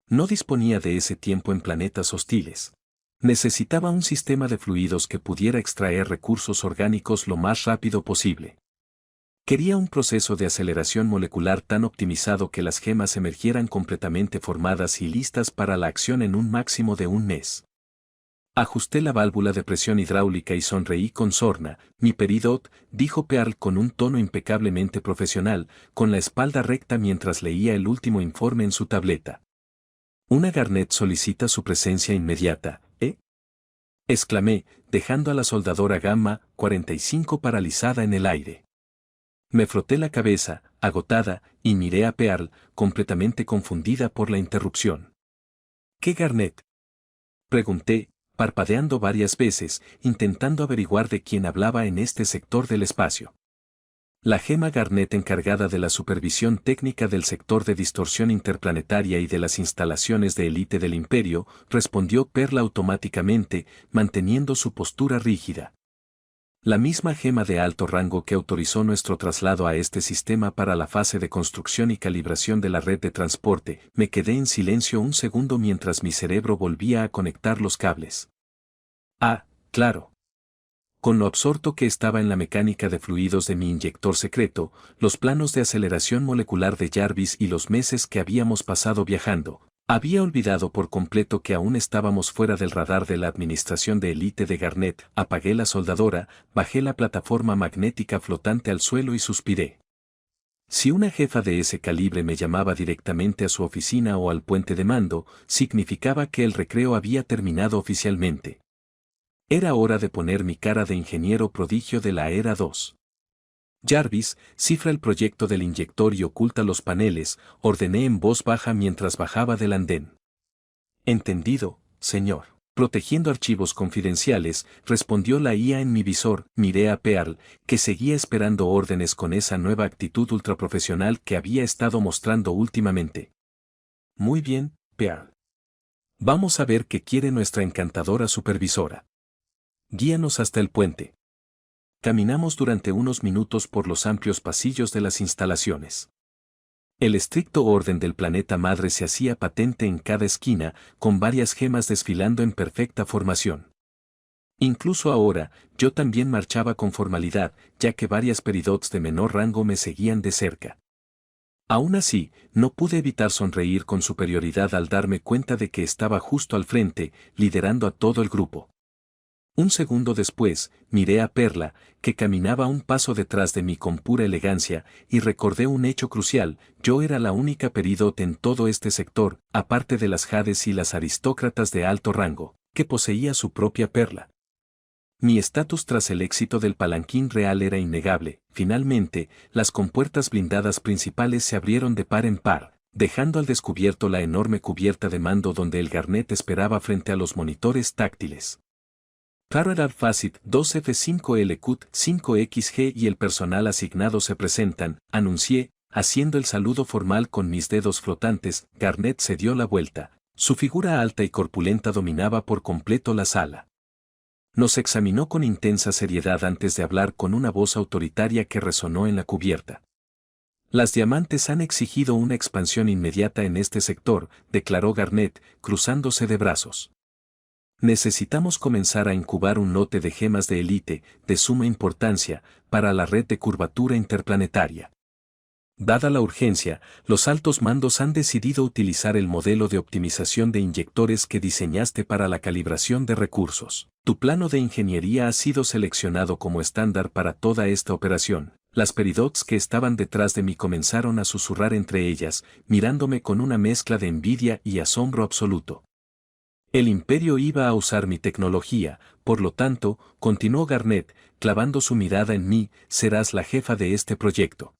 No disponía de ese tiempo en planetas hostiles. Necesitaba un sistema de fluidos que pudiera extraer recursos orgánicos lo más rápido posible. Quería un proceso de aceleración molecular tan optimizado que las gemas emergieran completamente formadas y listas para la acción en un máximo de un mes. Ajusté la válvula de presión hidráulica y sonreí con sorna. Mi Peridot, dijo Pearl con un tono impecablemente profesional, con la espalda recta mientras leía el último informe en su tableta. Una Garnet solicita su presencia inmediata, ¿eh? Exclamé, dejando a la soldadora Gamma 45 paralizada en el aire. Me froté la cabeza, agotada, y miré a Pearl, completamente confundida por la interrupción. ¿Qué Garnet?, pregunté, parpadeando varias veces, intentando averiguar de quién hablaba en este sector del espacio. La gema Garnet encargada de la supervisión técnica del sector de distorsión interplanetaria y de las instalaciones de élite del Imperio, respondió Pearl automáticamente, manteniendo su postura rígida. La misma gema de alto rango que autorizó nuestro traslado a este sistema para la fase de construcción y calibración de la red de transporte. Me quedé en silencio un segundo mientras mi cerebro volvía a conectar los cables. Ah, claro. Con lo absorto que estaba en la mecánica de fluidos de mi inyector secreto, los planos de aceleración molecular de Jarvis y los meses que habíamos pasado viajando, Había olvidado por completo que aún estábamos fuera del radar de la administración de élite de Garnet. Apagué la soldadora, bajé la plataforma magnética flotante al suelo y suspiré. Si una jefa de ese calibre me llamaba directamente a su oficina o al puente de mando, significaba que el recreo había terminado oficialmente. Era hora de poner mi cara de ingeniero prodigio de la Era 2. Jarvis, cifra el proyecto del inyector y oculta los paneles, ordené en voz baja mientras bajaba del andén. Entendido, señor. Protegiendo archivos confidenciales, respondió la IA en mi visor. Miré a Pearl, que seguía esperando órdenes con esa nueva actitud ultraprofesional que había estado mostrando últimamente. Muy bien, Pearl. Vamos a ver qué quiere nuestra encantadora supervisora. Guíanos hasta el puente. Caminamos durante unos minutos por los amplios pasillos de las instalaciones. El estricto orden del planeta madre se hacía patente en cada esquina, con varias gemas desfilando en perfecta formación. Incluso ahora, yo también marchaba con formalidad, ya que varias peridots de menor rango me seguían de cerca. Aún así, no pude evitar sonreír con superioridad al darme cuenta de que estaba justo al frente, liderando a todo el grupo. Un segundo después, miré a Perla, que caminaba un paso detrás de mí con pura elegancia, y recordé un hecho crucial: yo era la única peridot en todo este sector, aparte de las jades y las aristócratas de alto rango, que poseía su propia perla. Mi estatus tras el éxito del palanquín real era innegable. Finalmente, las compuertas blindadas principales se abrieron de par en par, dejando al descubierto la enorme cubierta de mando donde el Garnet esperaba frente a los monitores táctiles. Parallel Facet 2F5LQT 5XG y el personal asignado se presentan, anuncié, haciendo el saludo formal con mis dedos flotantes. Garnet se dio la vuelta. Su figura alta y corpulenta dominaba por completo la sala. Nos examinó con intensa seriedad antes de hablar con una voz autoritaria que resonó en la cubierta. Las diamantes han exigido una expansión inmediata en este sector, declaró Garnet, cruzándose de brazos. Necesitamos comenzar a incubar un lote de gemas de élite, de suma importancia, para la red de curvatura interplanetaria. Dada la urgencia, los altos mandos han decidido utilizar el modelo de optimización de inyectores que diseñaste para la calibración de recursos. Tu plano de ingeniería ha sido seleccionado como estándar para toda esta operación. Las peridots que estaban detrás de mí comenzaron a susurrar entre ellas, mirándome con una mezcla de envidia y asombro absoluto. El imperio iba a usar mi tecnología, por lo tanto, continuó Garnet, clavando su mirada en mí, serás la jefa de este proyecto.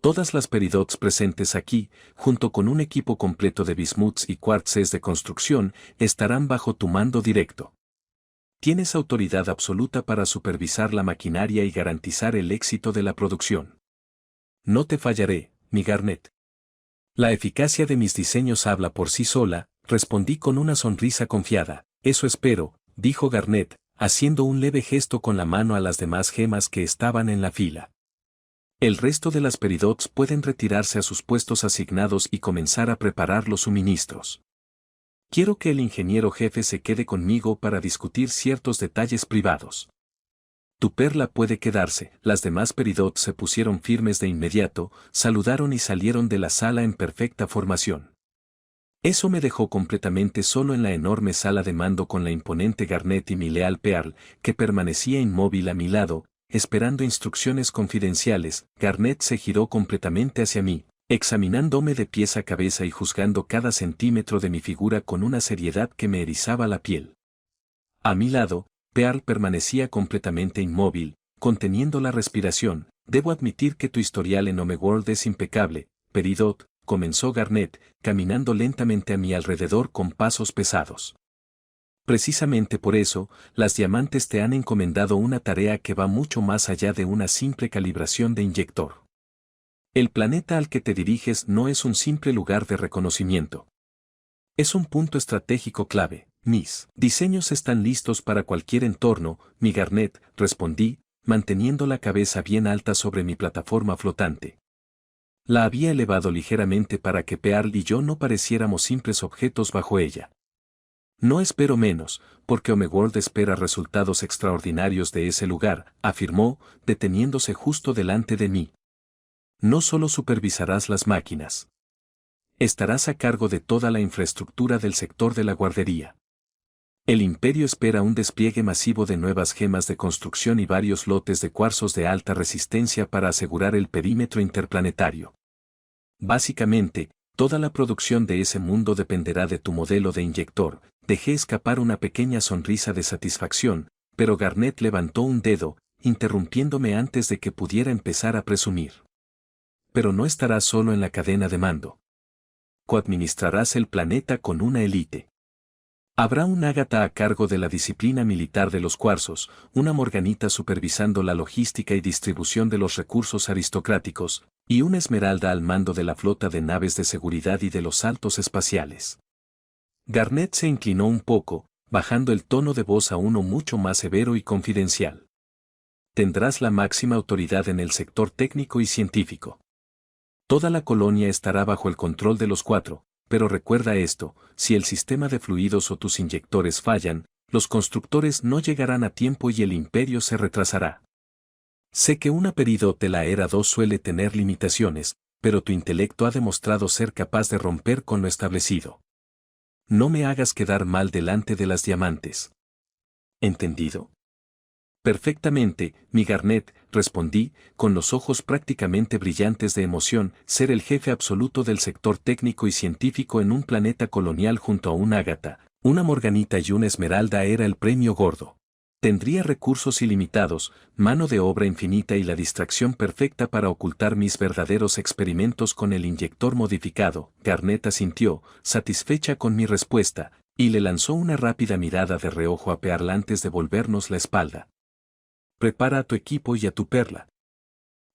Todas las peridots presentes aquí, junto con un equipo completo de bismuts y quartzes de construcción, estarán bajo tu mando directo. Tienes autoridad absoluta para supervisar la maquinaria y garantizar el éxito de la producción. No te fallaré, mi Garnet. La eficacia de mis diseños habla por sí sola, respondí con una sonrisa confiada. Eso espero, dijo Garnet, haciendo un leve gesto con la mano a las demás gemas que estaban en la fila. El resto de las peridots pueden retirarse a sus puestos asignados y comenzar a preparar los suministros. Quiero que el ingeniero jefe se quede conmigo para discutir ciertos detalles privados. Tu perla puede quedarse. Las demás peridots se pusieron firmes de inmediato, saludaron y salieron de la sala en perfecta formación. Eso me dejó completamente solo en la enorme sala de mando con la imponente Garnet y mi leal Pearl, que permanecía inmóvil a mi lado, esperando instrucciones confidenciales. Garnet se giró completamente hacia mí, examinándome de pies a cabeza y juzgando cada centímetro de mi figura con una seriedad que me erizaba la piel. A mi lado, Pearl permanecía completamente inmóvil, conteniendo la respiración. Debo admitir que tu historial en Homeworld es impecable, Peridot, comenzó Garnet, caminando lentamente a mi alrededor con pasos pesados. Precisamente por eso, las diamantes te han encomendado una tarea que va mucho más allá de una simple calibración de inyector. El planeta al que te diriges no es un simple lugar de reconocimiento. Es un punto estratégico clave. Mis diseños están listos para cualquier entorno, mi Garnet, respondí, manteniendo la cabeza bien alta sobre mi plataforma flotante. La había elevado ligeramente para que Pearl y yo no pareciéramos simples objetos bajo ella. No espero menos, porque Homeworld espera resultados extraordinarios de ese lugar, afirmó, deteniéndose justo delante de mí. No solo supervisarás las máquinas. Estarás a cargo de toda la infraestructura del sector de la guardería. El Imperio espera un despliegue masivo de nuevas gemas de construcción y varios lotes de cuarzos de alta resistencia para asegurar el perímetro interplanetario. Básicamente, toda la producción de ese mundo dependerá de tu modelo de inyector. Dejé escapar una pequeña sonrisa de satisfacción, pero Garnet levantó un dedo, interrumpiéndome antes de que pudiera empezar a presumir. Pero no estarás solo en la cadena de mando. Coadministrarás el planeta con una élite. Habrá un Ágata a cargo de la disciplina militar de los cuarzos, una Morganita supervisando la logística y distribución de los recursos aristocráticos, y una Esmeralda al mando de la flota de naves de seguridad y de los saltos espaciales. Garnet se inclinó un poco, bajando el tono de voz a uno mucho más severo y confidencial. Tendrás la máxima autoridad en el sector técnico y científico. Toda la colonia estará bajo el control de los cuatro. Pero recuerda esto, si el sistema de fluidos o tus inyectores fallan, los constructores no llegarán a tiempo y el imperio se retrasará. Sé que una Peridot de la Era 2 suele tener limitaciones, pero tu intelecto ha demostrado ser capaz de romper con lo establecido. No me hagas quedar mal delante de las diamantes. ¿Entendido? Perfectamente, mi Garnet, respondí, con los ojos prácticamente brillantes de emoción. Ser el jefe absoluto del sector técnico y científico en un planeta colonial junto a un Ágata, una Morganita y una Esmeralda era el premio gordo. Tendría recursos ilimitados, mano de obra infinita y la distracción perfecta para ocultar mis verdaderos experimentos con el inyector modificado. Garnet asintió, satisfecha con mi respuesta, y le lanzó una rápida mirada de reojo a Pearl antes de volvernos la espalda. Prepara a tu equipo y a tu perla.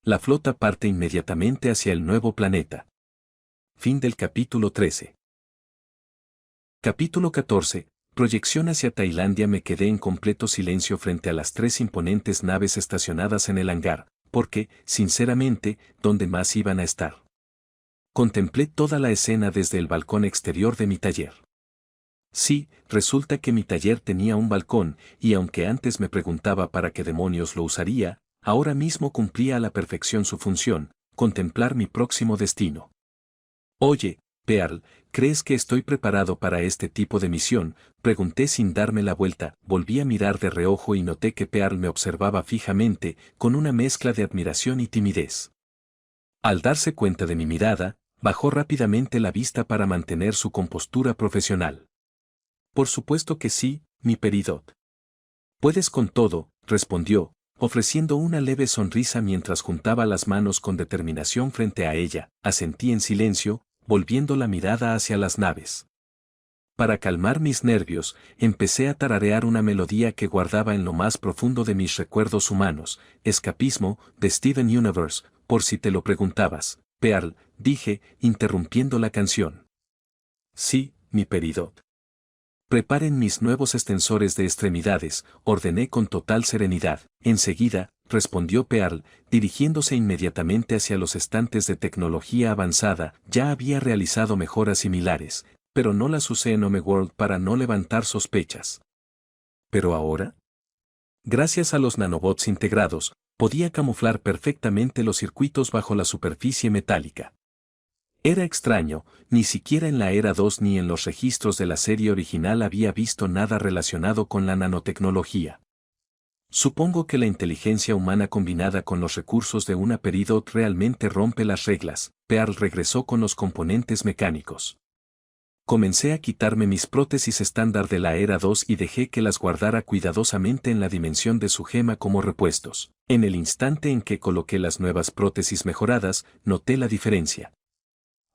La flota parte inmediatamente hacia el nuevo planeta. Fin del capítulo 13. Capítulo 14. Proyección hacia Tailandia. Me quedé en completo silencio frente a las 3 imponentes naves estacionadas en el hangar, porque, sinceramente, ¿dónde más iban a estar? Contemplé toda la escena desde el balcón exterior de mi taller. Sí, resulta que mi taller tenía un balcón, y aunque antes me preguntaba para qué demonios lo usaría, ahora mismo cumplía a la perfección su función, contemplar mi próximo destino. Oye, Pearl, ¿crees que estoy preparado para este tipo de misión? Pregunté sin darme la vuelta. Volví a mirar de reojo y noté que Pearl me observaba fijamente, con una mezcla de admiración y timidez. Al darse cuenta de mi mirada, bajó rápidamente la vista para mantener su compostura profesional. Por supuesto que sí, mi Peridot. Puedes con todo, respondió, ofreciendo una leve sonrisa mientras juntaba las manos con determinación frente a ella. Asentí en silencio, volviendo la mirada hacia las naves. Para calmar mis nervios, empecé a tararear una melodía que guardaba en lo más profundo de mis recuerdos humanos, Escapismo, de Steven Universe, por si te lo preguntabas, Pearl, dije, interrumpiendo la canción. Sí, mi Peridot. Preparen mis nuevos extensores de extremidades, ordené con total serenidad. Enseguida, respondió Pearl, dirigiéndose inmediatamente hacia los estantes de tecnología avanzada. Ya había realizado mejoras similares, pero no las usé en Homeworld para no levantar sospechas. ¿Pero ahora? Gracias a los nanobots integrados, podía camuflar perfectamente los circuitos bajo la superficie metálica. Era extraño, ni siquiera en la Era 2 ni en los registros de la serie original había visto nada relacionado con la nanotecnología. Supongo que la inteligencia humana combinada con los recursos de una Peridot realmente rompe las reglas. Pearl regresó con los componentes mecánicos. Comencé a quitarme mis prótesis estándar de la Era 2 y dejé que las guardara cuidadosamente en la dimensión de su gema como repuestos. En el instante en que coloqué las nuevas prótesis mejoradas, noté la diferencia.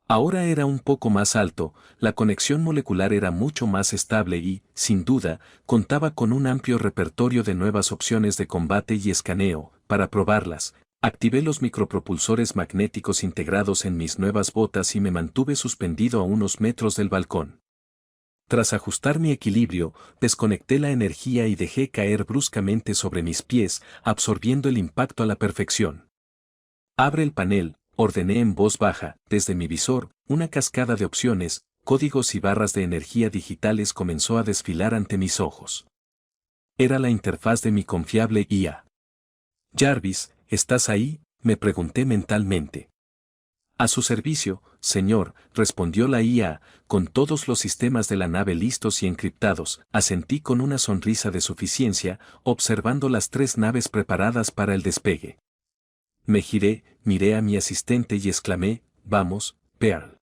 Ahora era un poco más alto, la conexión molecular era mucho más estable y, sin duda, contaba con un amplio repertorio de nuevas opciones de combate y escaneo. Para probarlas, activé los micropropulsores magnéticos integrados en mis nuevas botas y me mantuve suspendido a unos metros del balcón. Tras ajustar mi equilibrio, desconecté la energía y dejé caer bruscamente sobre mis pies, absorbiendo el impacto a la perfección. Abre el panel, ordené en voz baja. Desde mi visor, una cascada de opciones, códigos y barras de energía digitales comenzó a desfilar ante mis ojos. Era la interfaz de mi confiable IA. Jarvis, ¿estás ahí?, me pregunté mentalmente. A su servicio, señor, respondió la IA, con todos los sistemas de la nave listos y encriptados. Asentí con una sonrisa de suficiencia, observando las 3 naves preparadas para el despegue. Me giré, miré a mi asistente y exclamé, vamos, Pearl.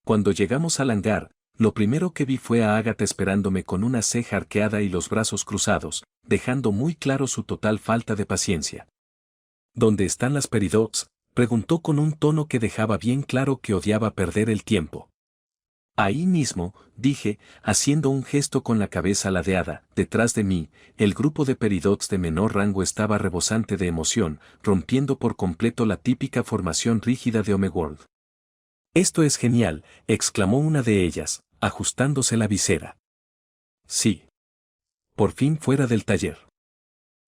Cuando llegamos al hangar, lo primero que vi fue a Agatha esperándome con una ceja arqueada y los brazos cruzados, dejando muy claro su total falta de paciencia. ¿Dónde están las Peridots?, preguntó con un tono que dejaba bien claro que odiaba perder el tiempo. Ahí mismo, dije, haciendo un gesto con la cabeza ladeada. Detrás de mí, el grupo de Peridots de menor rango estaba rebosante de emoción, rompiendo por completo la típica formación rígida de Homeworld. «Esto es genial», exclamó una de ellas, ajustándose la visera. «Sí. Por fin fuera del taller.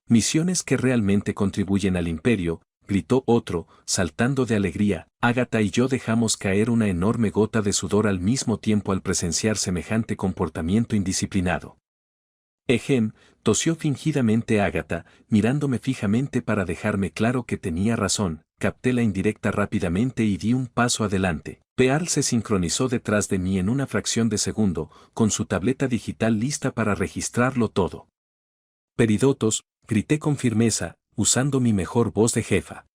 Misiones que realmente contribuyen al imperio», gritó otro, saltando de alegría. Agatha y yo dejamos caer una enorme gota de sudor al mismo tiempo al presenciar semejante comportamiento indisciplinado. Ejem, tosió fingidamente Agatha, mirándome fijamente para dejarme claro que tenía razón. Capté la indirecta rápidamente y di un paso adelante. Pearl se sincronizó detrás de mí en una fracción de segundo, con su tableta digital lista para registrarlo todo. «Peridotos», grité con firmeza, usando mi mejor voz de jefa.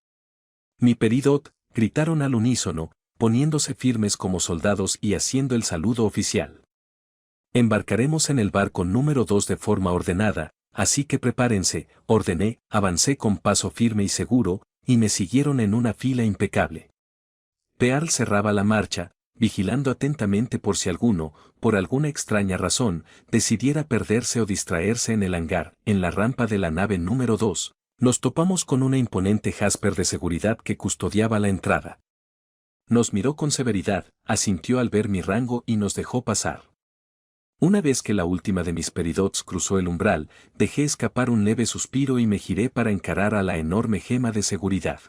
«Mi Peridot», gritaron al unísono, poniéndose firmes como soldados y haciendo el saludo oficial. «Embarcaremos en el barco número 2 de forma ordenada, así que prepárense», ordené. Avancé con paso firme y seguro, y me siguieron en una fila impecable. Pearl cerraba la marcha, vigilando atentamente por si alguno, por alguna extraña razón, decidiera perderse o distraerse en el hangar. En la rampa de la nave número 2, nos topamos con una imponente Jasper de seguridad que custodiaba la entrada. Nos miró con severidad, asintió al ver mi rango y nos dejó pasar. Una vez que la última de mis Peridots cruzó el umbral, dejé escapar un leve suspiro y me giré para encarar a la enorme gema de seguridad.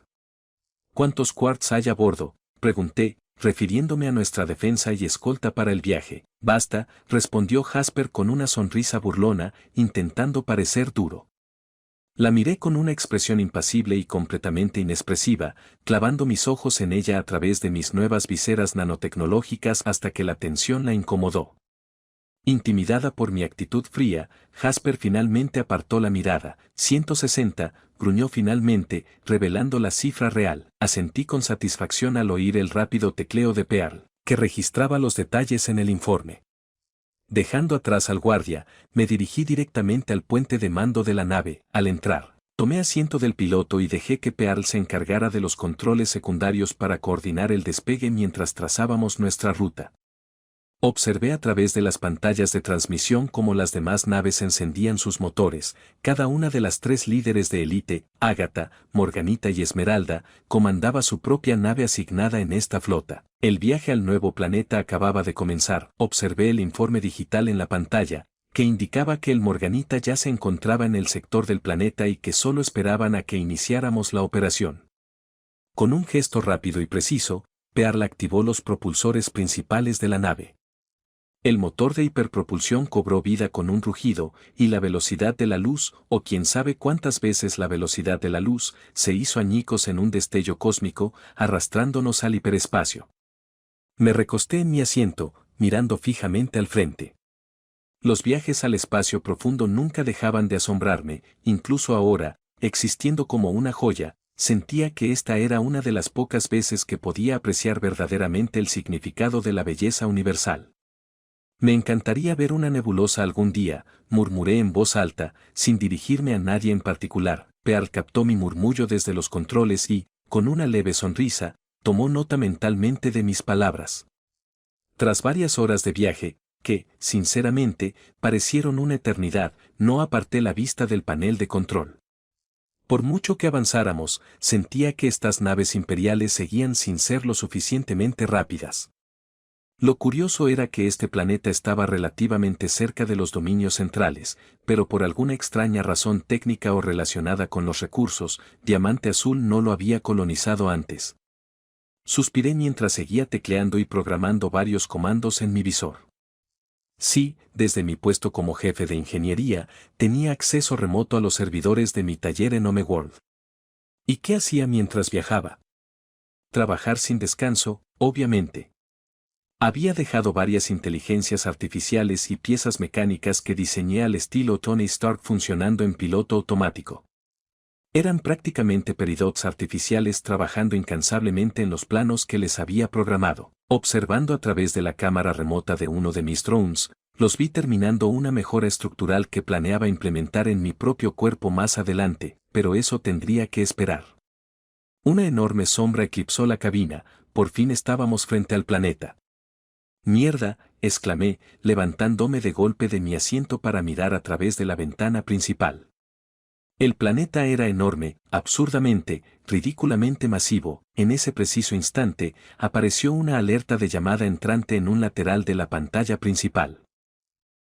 «¿Cuántos quartz hay a bordo?», pregunté, refiriéndome a nuestra defensa y escolta para el viaje. «Basta», respondió Jasper con una sonrisa burlona, intentando parecer duro. La miré con una expresión impasible y completamente inexpresiva, clavando mis ojos en ella a través de mis nuevas viseras nanotecnológicas hasta que la tensión la incomodó. Intimidada por mi actitud fría, Jasper finalmente apartó la mirada. 160, gruñó finalmente, revelando la cifra real. Asentí con satisfacción al oír el rápido tecleo de Pearl, que registraba los detalles en el informe. Dejando atrás al guardia, me dirigí directamente al puente de mando de la nave. Al entrar, tomé asiento del piloto y dejé que Pearl se encargara de los controles secundarios para coordinar el despegue mientras trazábamos nuestra ruta. Observé a través de las pantallas de transmisión cómo las demás naves encendían sus motores. Cada una de las 3 líderes de élite, Agatha, Morganita y Esmeralda, comandaba su propia nave asignada en esta flota. El viaje al nuevo planeta acababa de comenzar. Observé el informe digital en la pantalla, que indicaba que el Morganita ya se encontraba en el sector del planeta y que solo esperaban a que iniciáramos la operación. Con un gesto rápido y preciso, Pearl activó los propulsores principales de la nave. El motor de hiperpropulsión cobró vida con un rugido, y la velocidad de la luz, o quién sabe cuántas veces la velocidad de la luz, se hizo añicos en un destello cósmico, arrastrándonos al hiperespacio. Me recosté en mi asiento, mirando fijamente al frente. Los viajes al espacio profundo nunca dejaban de asombrarme, incluso ahora, existiendo como una joya, sentía que esta era una de las pocas veces que podía apreciar verdaderamente el significado de la belleza universal. «Me encantaría ver una nebulosa algún día», murmuré en voz alta, sin dirigirme a nadie en particular. Pearl captó mi murmullo desde los controles y, con una leve sonrisa, tomó nota mentalmente de mis palabras. Tras varias horas de viaje, que, sinceramente, parecieron una eternidad, no aparté la vista del panel de control. Por mucho que avanzáramos, sentía que estas naves imperiales seguían sin ser lo suficientemente rápidas. Lo curioso era que este planeta estaba relativamente cerca de los dominios centrales, pero por alguna extraña razón técnica o relacionada con los recursos, Diamante Azul no lo había colonizado antes. Suspiré mientras seguía tecleando y programando varios comandos en mi visor. Sí, desde mi puesto como jefe de ingeniería, tenía acceso remoto a los servidores de mi taller en Homeworld. ¿Y qué hacía mientras viajaba? trabajar sin descanso, obviamente. Había dejado varias inteligencias artificiales y piezas mecánicas que diseñé al estilo Tony Stark funcionando en piloto automático. Eran prácticamente peridots artificiales trabajando incansablemente en los planos que les había programado. Observando a través de la cámara remota de uno de mis drones, los vi terminando una mejora estructural que planeaba implementar en mi propio cuerpo más adelante, pero eso tendría que esperar. Una enorme sombra eclipsó la cabina, por fin estábamos frente al planeta. «Mierda», exclamé, levantándome de golpe de mi asiento para mirar a través de la ventana principal. El planeta era enorme, absurdamente, ridículamente masivo. En ese preciso instante, apareció una alerta de llamada entrante en un lateral de la pantalla principal.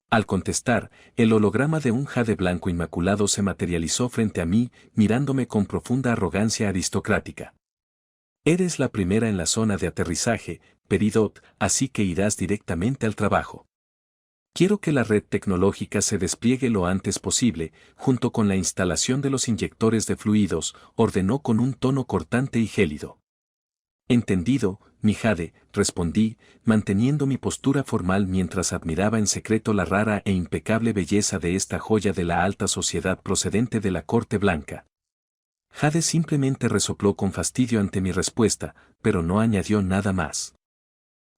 Al contestar, el holograma de un jade blanco inmaculado se materializó frente a mí, mirándome con profunda arrogancia aristocrática. «Eres la primera en la zona de aterrizaje, Peridot, así que irás directamente al trabajo. Quiero que la red tecnológica se despliegue lo antes posible, junto con la instalación de los inyectores de fluidos», ordenó con un tono cortante y gélido. «Entendido, mi jade», respondí, manteniendo mi postura formal mientras admiraba en secreto la rara e impecable belleza de esta joya de la alta sociedad procedente de la Corte Blanca. Jade simplemente resopló con fastidio ante mi respuesta, pero no añadió nada más.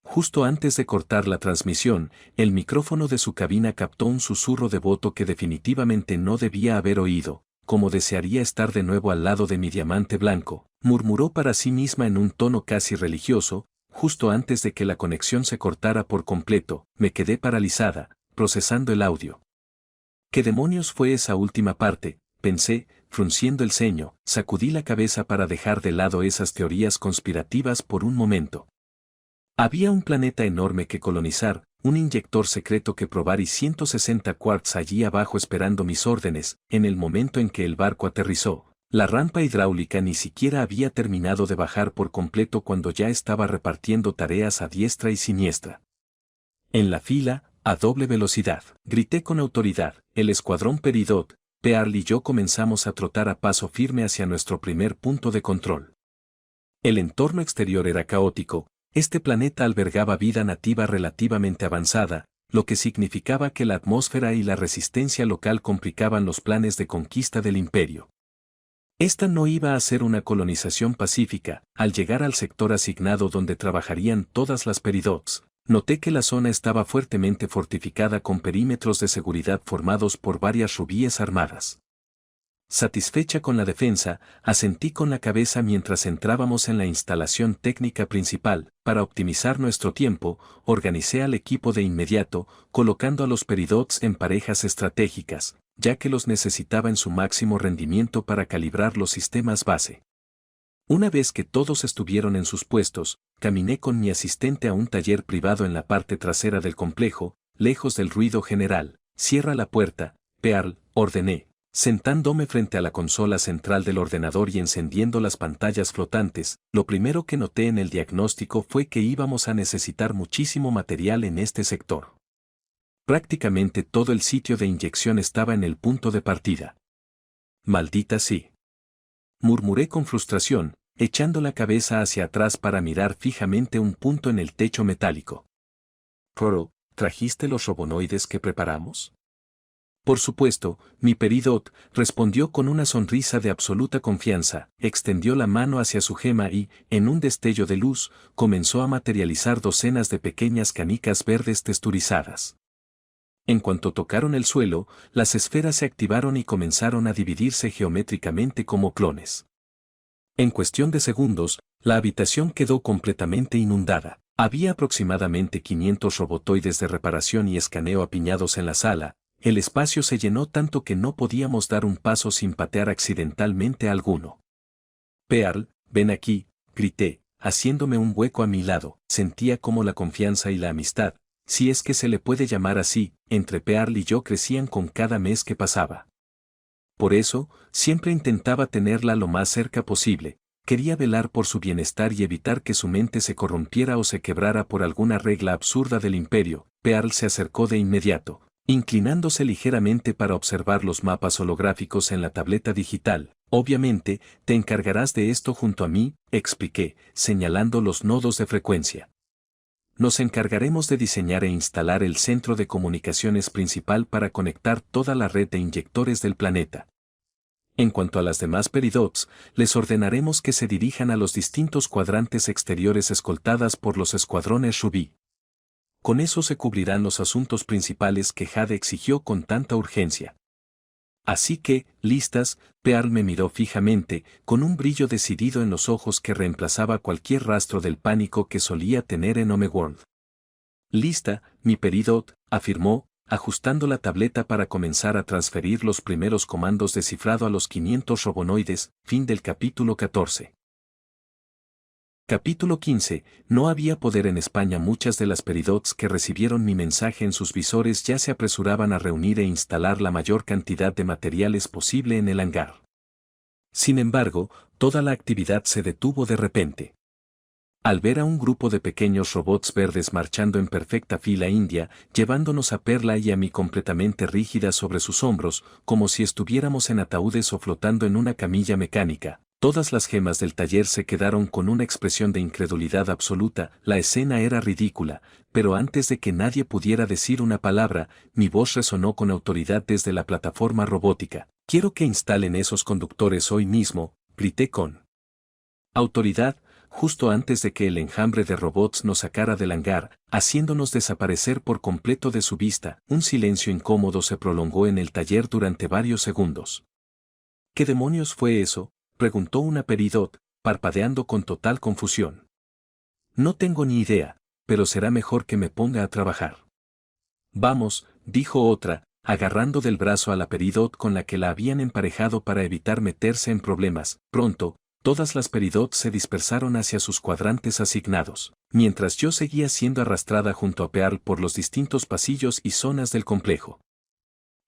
Justo antes de cortar la transmisión, el micrófono de su cabina captó un susurro devoto que definitivamente no debía haber oído. «Como desearía estar de nuevo al lado de mi diamante blanco», murmuró para sí misma en un tono casi religioso. Justo antes de que la conexión se cortara por completo, me quedé paralizada, procesando el audio. «¿Qué demonios fue esa última parte?», pensé, frunciendo el ceño. Sacudí la cabeza para dejar de lado esas teorías conspirativas por un momento. Había un planeta enorme que colonizar, un inyector secreto que probar y 160 quarks allí abajo esperando mis órdenes. En el momento en que el barco aterrizó, la rampa hidráulica ni siquiera había terminado de bajar por completo cuando ya estaba repartiendo tareas a diestra y siniestra. «En la fila, a doble velocidad», grité con autoridad. El escuadrón Peridot, Pearl y yo comenzamos a trotar a paso firme hacia nuestro primer punto de control. El entorno exterior era caótico. Este planeta albergaba vida nativa relativamente avanzada, lo que significaba que la atmósfera y la resistencia local complicaban los planes de conquista del imperio. Esta no iba a ser una colonización pacífica. Al llegar al sector asignado donde trabajarían todas las Peridots, noté que la zona estaba fuertemente fortificada con perímetros de seguridad formados por varias rubíes armadas. Satisfecha con la defensa, asentí con la cabeza mientras entrábamos en la instalación técnica principal. Para optimizar nuestro tiempo, organicé al equipo de inmediato, colocando a los Peridots en parejas estratégicas, ya que los necesitaba en su máximo rendimiento para calibrar los sistemas base. Una vez que todos estuvieron en sus puestos, caminé con mi asistente a un taller privado en la parte trasera del complejo, lejos del ruido general. «Cierra la puerta, Pearl», ordené, sentándome frente a la consola central del ordenador y encendiendo las pantallas flotantes. Lo primero que noté en el diagnóstico fue que íbamos a necesitar muchísimo material en este sector. Prácticamente todo el sitio de inyección estaba en el punto de partida. «Maldita sí», murmuré con frustración, echando la cabeza hacia atrás para mirar fijamente un punto en el techo metálico. «Pearl, ¿trajiste los robonoides que preparamos?». «Por supuesto», mi Peridot respondió con una sonrisa de absoluta confianza. Extendió la mano hacia su gema y, en un destello de luz, comenzó a materializar docenas de pequeñas canicas verdes texturizadas. En cuanto tocaron el suelo, las esferas se activaron y comenzaron a dividirse geométricamente como clones. En cuestión de segundos, la habitación quedó completamente inundada. Había aproximadamente 500 robotoides de reparación y escaneo apiñados en la sala. El espacio se llenó tanto que no podíamos dar un paso sin patear accidentalmente a alguno. «Pearl, ven aquí», grité, haciéndome un hueco a mi lado. Sentía como la confianza y la amistad, si es que se le puede llamar así, entre Pearl y yo crecían con cada mes que pasaba. Por eso, siempre intentaba tenerla lo más cerca posible. Quería velar por su bienestar y evitar que su mente se corrompiera o se quebrara por alguna regla absurda del imperio. Pearl se acercó de inmediato. inclinándose ligeramente para observar los mapas holográficos en la tableta digital. Obviamente, te encargarás de esto junto a mí, expliqué, señalando los nodos de frecuencia. Nos encargaremos de diseñar e instalar el centro de comunicaciones principal para conectar toda la red de inyectores del planeta. En cuanto a las demás peridots, les ordenaremos que se dirijan a los distintos cuadrantes exteriores escoltadas por los escuadrones Rubí. Con eso se cubrirán los asuntos principales que Jade exigió con tanta urgencia. Así que, listas, Pearl me miró fijamente, con un brillo decidido en los ojos que reemplazaba cualquier rastro del pánico que solía tener en Homeworld. Lista, mi peridot, afirmó, ajustando la tableta para comenzar a transferir los primeros comandos de cifrado a los 500 robonoides. Fin del capítulo 14. Capítulo 15. No había poder en España. Muchas de las peridots que recibieron mi mensaje en sus visores ya se apresuraban a reunir e instalar la mayor cantidad de materiales posible en el hangar. Sin embargo, toda la actividad se detuvo de repente. Al ver a un grupo de pequeños robots verdes marchando en perfecta fila india, llevándonos a Perla y a mí completamente rígidas sobre sus hombros, como si estuviéramos en ataúdes o flotando en una camilla mecánica, todas las gemas del taller se quedaron con una expresión de incredulidad absoluta. La escena era ridícula, pero antes de que nadie pudiera decir una palabra, mi voz resonó con autoridad desde la plataforma robótica. Quiero que instalen esos conductores hoy mismo, grité con autoridad, justo antes de que el enjambre de robots nos sacara del hangar, haciéndonos desaparecer por completo de su vista. Un silencio incómodo se prolongó en el taller durante varios segundos. ¿Qué demonios fue eso?, preguntó una peridot, parpadeando con total confusión. No tengo ni idea, pero será mejor que me ponga a trabajar. Vamos, dijo otra, agarrando del brazo a la peridot con la que la habían emparejado para evitar meterse en problemas. Pronto, todas las peridots se dispersaron hacia sus cuadrantes asignados, mientras yo seguía siendo arrastrada junto a Pearl por los distintos pasillos y zonas del complejo.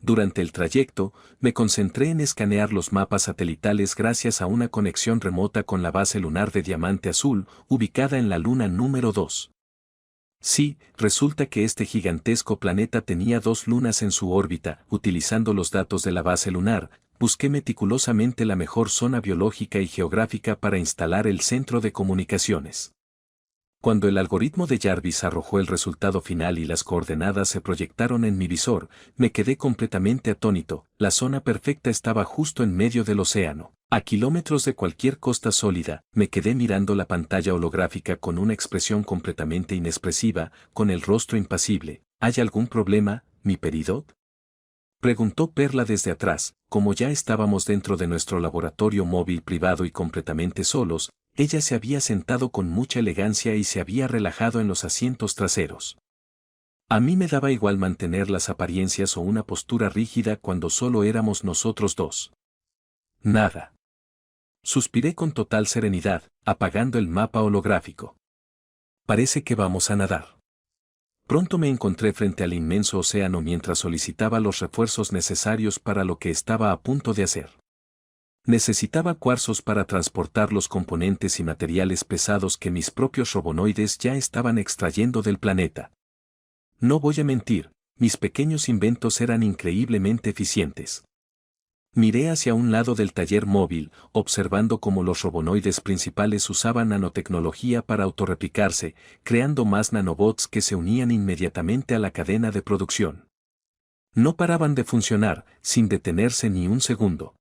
Durante el trayecto, me concentré en escanear los mapas satelitales gracias a una conexión remota con la base lunar de Diamante Azul, ubicada en la luna número 2. Sí, resulta que este gigantesco planeta tenía 2 lunas en su órbita. Utilizando los datos de la base lunar, busqué meticulosamente la mejor zona biológica y geográfica para instalar el centro de comunicaciones. Cuando el algoritmo de Jarvis arrojó el resultado final y las coordenadas se proyectaron en mi visor, me quedé completamente atónito. La zona perfecta estaba justo en medio del océano, a kilómetros de cualquier costa sólida. Me quedé mirando la pantalla holográfica con una expresión completamente inexpresiva, con el rostro impasible. ¿Hay algún problema, mi peridot?, preguntó Perla desde atrás. Como ya estábamos dentro de nuestro laboratorio móvil privado y completamente solos, ella se había sentado con mucha elegancia y se había relajado en los asientos traseros. A mí me daba igual mantener las apariencias o una postura rígida cuando solo éramos nosotros dos. Nada. Suspiré con total serenidad, apagando el mapa holográfico. Parece que vamos a nadar. Pronto me encontré frente al inmenso océano mientras solicitaba los refuerzos necesarios para lo que estaba a punto de hacer. Necesitaba cuarzos para transportar los componentes y materiales pesados que mis propios robonoides ya estaban extrayendo del planeta. No voy a mentir, mis pequeños inventos eran increíblemente eficientes. Miré hacia un lado del taller móvil, observando cómo los robonoides principales usaban nanotecnología para autorreplicarse, creando más nanobots que se unían inmediatamente a la cadena de producción. No paraban de funcionar, sin detenerse ni un segundo.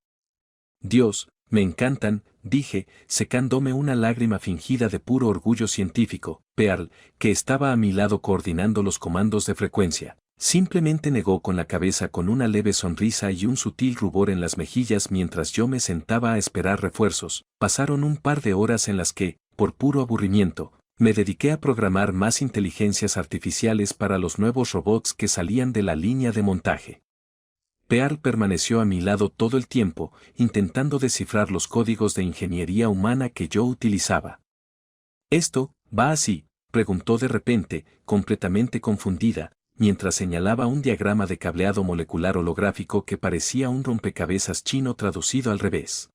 Dios, me encantan, dije, secándome una lágrima fingida de puro orgullo científico. Pearl, que estaba a mi lado coordinando los comandos de frecuencia, simplemente negó con la cabeza con una leve sonrisa y un sutil rubor en las mejillas mientras yo me sentaba a esperar refuerzos. Pasaron un par de horas en las que, por puro aburrimiento, me dediqué a programar más inteligencias artificiales para los nuevos robots que salían de la línea de montaje. Pearl permaneció a mi lado todo el tiempo, intentando descifrar los códigos de ingeniería humana que yo utilizaba. ¿Esto va así?, preguntó de repente, completamente confundida, mientras señalaba un diagrama de cableado molecular holográfico que parecía un rompecabezas chino traducido al revés.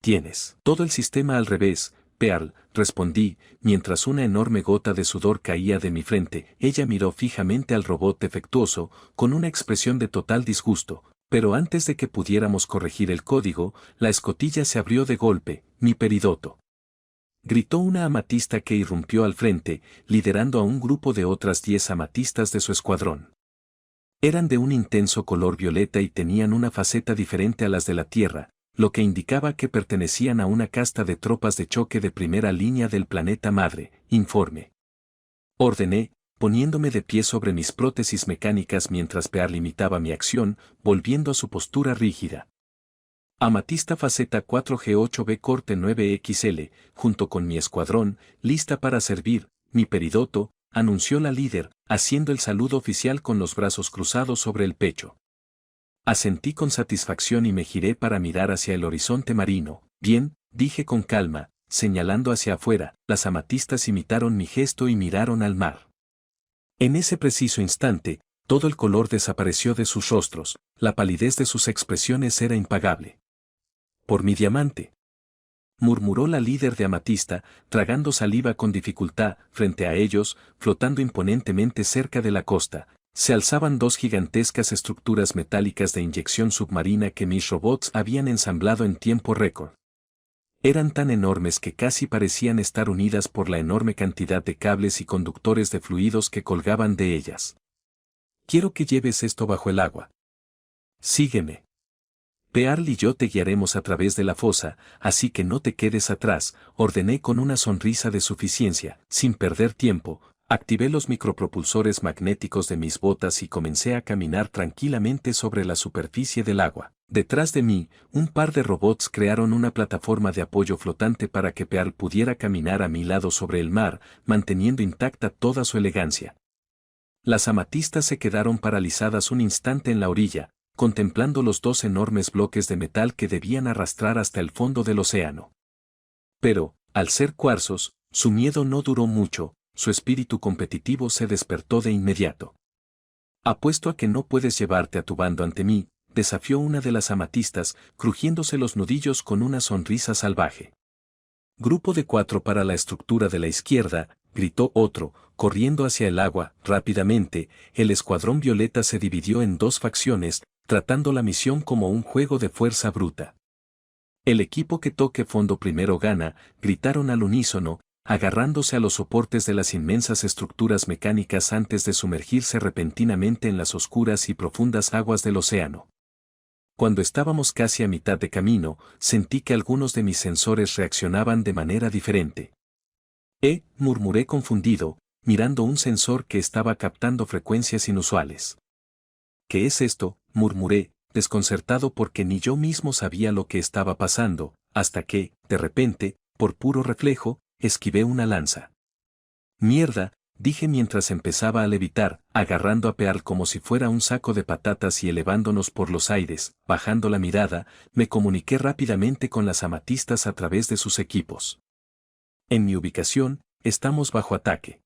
Tienes todo el sistema al revés, Pearl, respondí, mientras una enorme gota de sudor caía de mi frente. Ella miró fijamente al robot defectuoso, con una expresión de total disgusto, pero antes de que pudiéramos corregir el código, la escotilla se abrió de golpe. Mi peridoto. Gritó una amatista que irrumpió al frente, liderando a un grupo de otras 10 amatistas de su escuadrón. Eran de un intenso color violeta y tenían una faceta diferente a las de la Tierra, lo que indicaba que pertenecían a una casta de tropas de choque de primera línea del planeta madre. Informe. Ordené, poniéndome de pie sobre mis prótesis mecánicas mientras Pearl imitaba mi acción, volviendo a su postura rígida. Amatista faceta 4G8B corte 9XL, junto con mi escuadrón, lista para servir, mi peridoto, anunció la líder, haciendo el saludo oficial con los brazos cruzados sobre el pecho. Asentí con satisfacción y me giré para mirar hacia el horizonte marino. Bien, dije con calma, señalando hacia afuera. Las amatistas imitaron mi gesto y miraron al mar. En ese preciso instante, todo el color desapareció de sus rostros, la palidez de sus expresiones era impagable. «Por mi diamante», murmuró la líder de amatista, tragando saliva con dificultad. Frente a ellos, flotando imponentemente cerca de la costa, se alzaban 2 gigantescas estructuras metálicas de inyección submarina que mis robots habían ensamblado en tiempo récord. Eran tan enormes que casi parecían estar unidas por la enorme cantidad de cables y conductores de fluidos que colgaban de ellas. «Quiero que lleves esto bajo el agua. Sígueme. Pearl y yo te guiaremos a través de la fosa, así que no te quedes atrás», ordené con una sonrisa de suficiencia. Sin perder tiempo, activé los micropropulsores magnéticos de mis botas y comencé a caminar tranquilamente sobre la superficie del agua. Detrás de mí, un par de robots crearon una plataforma de apoyo flotante para que Pearl pudiera caminar a mi lado sobre el mar, manteniendo intacta toda su elegancia. Las amatistas se quedaron paralizadas un instante en la orilla, contemplando los 2 enormes bloques de metal que debían arrastrar hasta el fondo del océano. Pero, al ser cuarzos, su miedo no duró mucho, su espíritu competitivo se despertó de inmediato. «Apuesto a que no puedes llevarte a tu bando ante mí», desafió una de las amatistas, crujiéndose los nudillos con una sonrisa salvaje. «Grupo de 4 para la estructura de la izquierda», gritó otro, corriendo hacia el agua. Rápidamente, el escuadrón violeta se dividió en 2 facciones, tratando la misión como un juego de fuerza bruta. «El equipo que toque fondo primero gana», gritaron al unísono, agarrándose a los soportes de las inmensas estructuras mecánicas antes de sumergirse repentinamente en las oscuras y profundas aguas del océano. Cuando estábamos casi a mitad de camino, sentí que algunos de mis sensores reaccionaban de manera diferente. Murmuré confundido, mirando un sensor que estaba captando frecuencias inusuales. «¿Qué es esto?», murmuré, desconcertado porque ni yo mismo sabía lo que estaba pasando, hasta que, de repente, por puro reflejo, esquivé una lanza. «Mierda», dije mientras empezaba a levitar, agarrando a Pearl como si fuera un saco de patatas y elevándonos por los aires. Bajando la mirada, me comuniqué rápidamente con las amatistas a través de sus equipos. «En mi ubicación, estamos bajo ataque».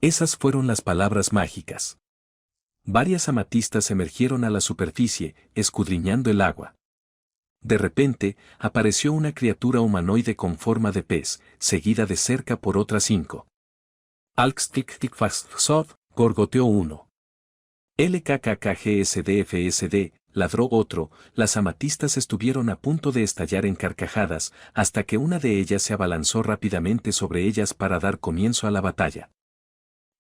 Esas fueron las palabras mágicas. Varias amatistas emergieron a la superficie, escudriñando el agua. De repente, apareció una criatura humanoide con forma de pez, seguida de cerca por otras 5. «Alkstiktikfastsov», gorgoteó uno. «LKKKGSDFSD», ladró otro. Las amatistas estuvieron a punto de estallar en carcajadas, hasta que una de ellas se abalanzó rápidamente sobre ellas para dar comienzo a la batalla.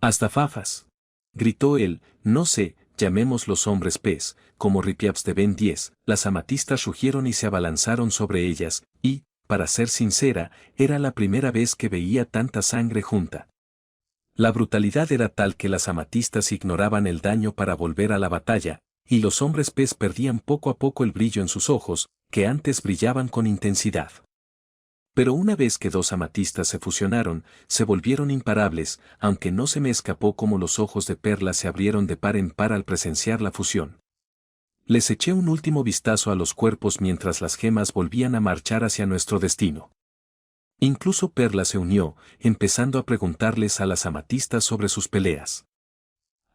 «¡Hasta fafas!», gritó él. «No sé, llamemos los hombres pez, como Ripiaps de Ben 10, las amatistas rugieron y se abalanzaron sobre ellas, y, para ser sincera, era la primera vez que veía tanta sangre junta. La brutalidad era tal que las amatistas ignoraban el daño para volver a la batalla, y los hombres pez perdían poco a poco el brillo en sus ojos, que antes brillaban con intensidad. Pero una vez que 2 amatistas se fusionaron, se volvieron imparables, aunque no se me escapó cómo los ojos de Perla se abrieron de par en par al presenciar la fusión. Les eché un último vistazo a los cuerpos mientras las gemas volvían a marchar hacia nuestro destino. Incluso Perla se unió, empezando a preguntarles a las amatistas sobre sus peleas.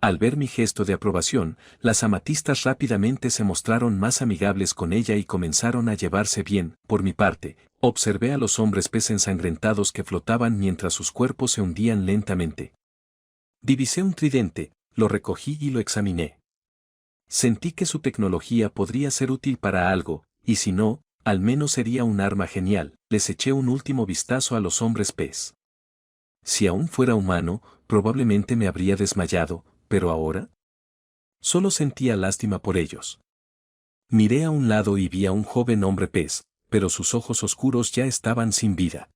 Al ver mi gesto de aprobación, las amatistas rápidamente se mostraron más amigables con ella y comenzaron a llevarse bien. Por mi parte, observé a los hombres pez ensangrentados que flotaban mientras sus cuerpos se hundían lentamente. Divisé un tridente, lo recogí y lo examiné. Sentí que su tecnología podría ser útil para algo, y si no, al menos sería un arma genial. Les eché un último vistazo a los hombres pez. Si aún fuera humano, probablemente me habría desmayado, pero ahora solo sentía lástima por ellos. Miré a un lado y vi a un joven hombre pez, pero sus ojos oscuros ya estaban sin vida.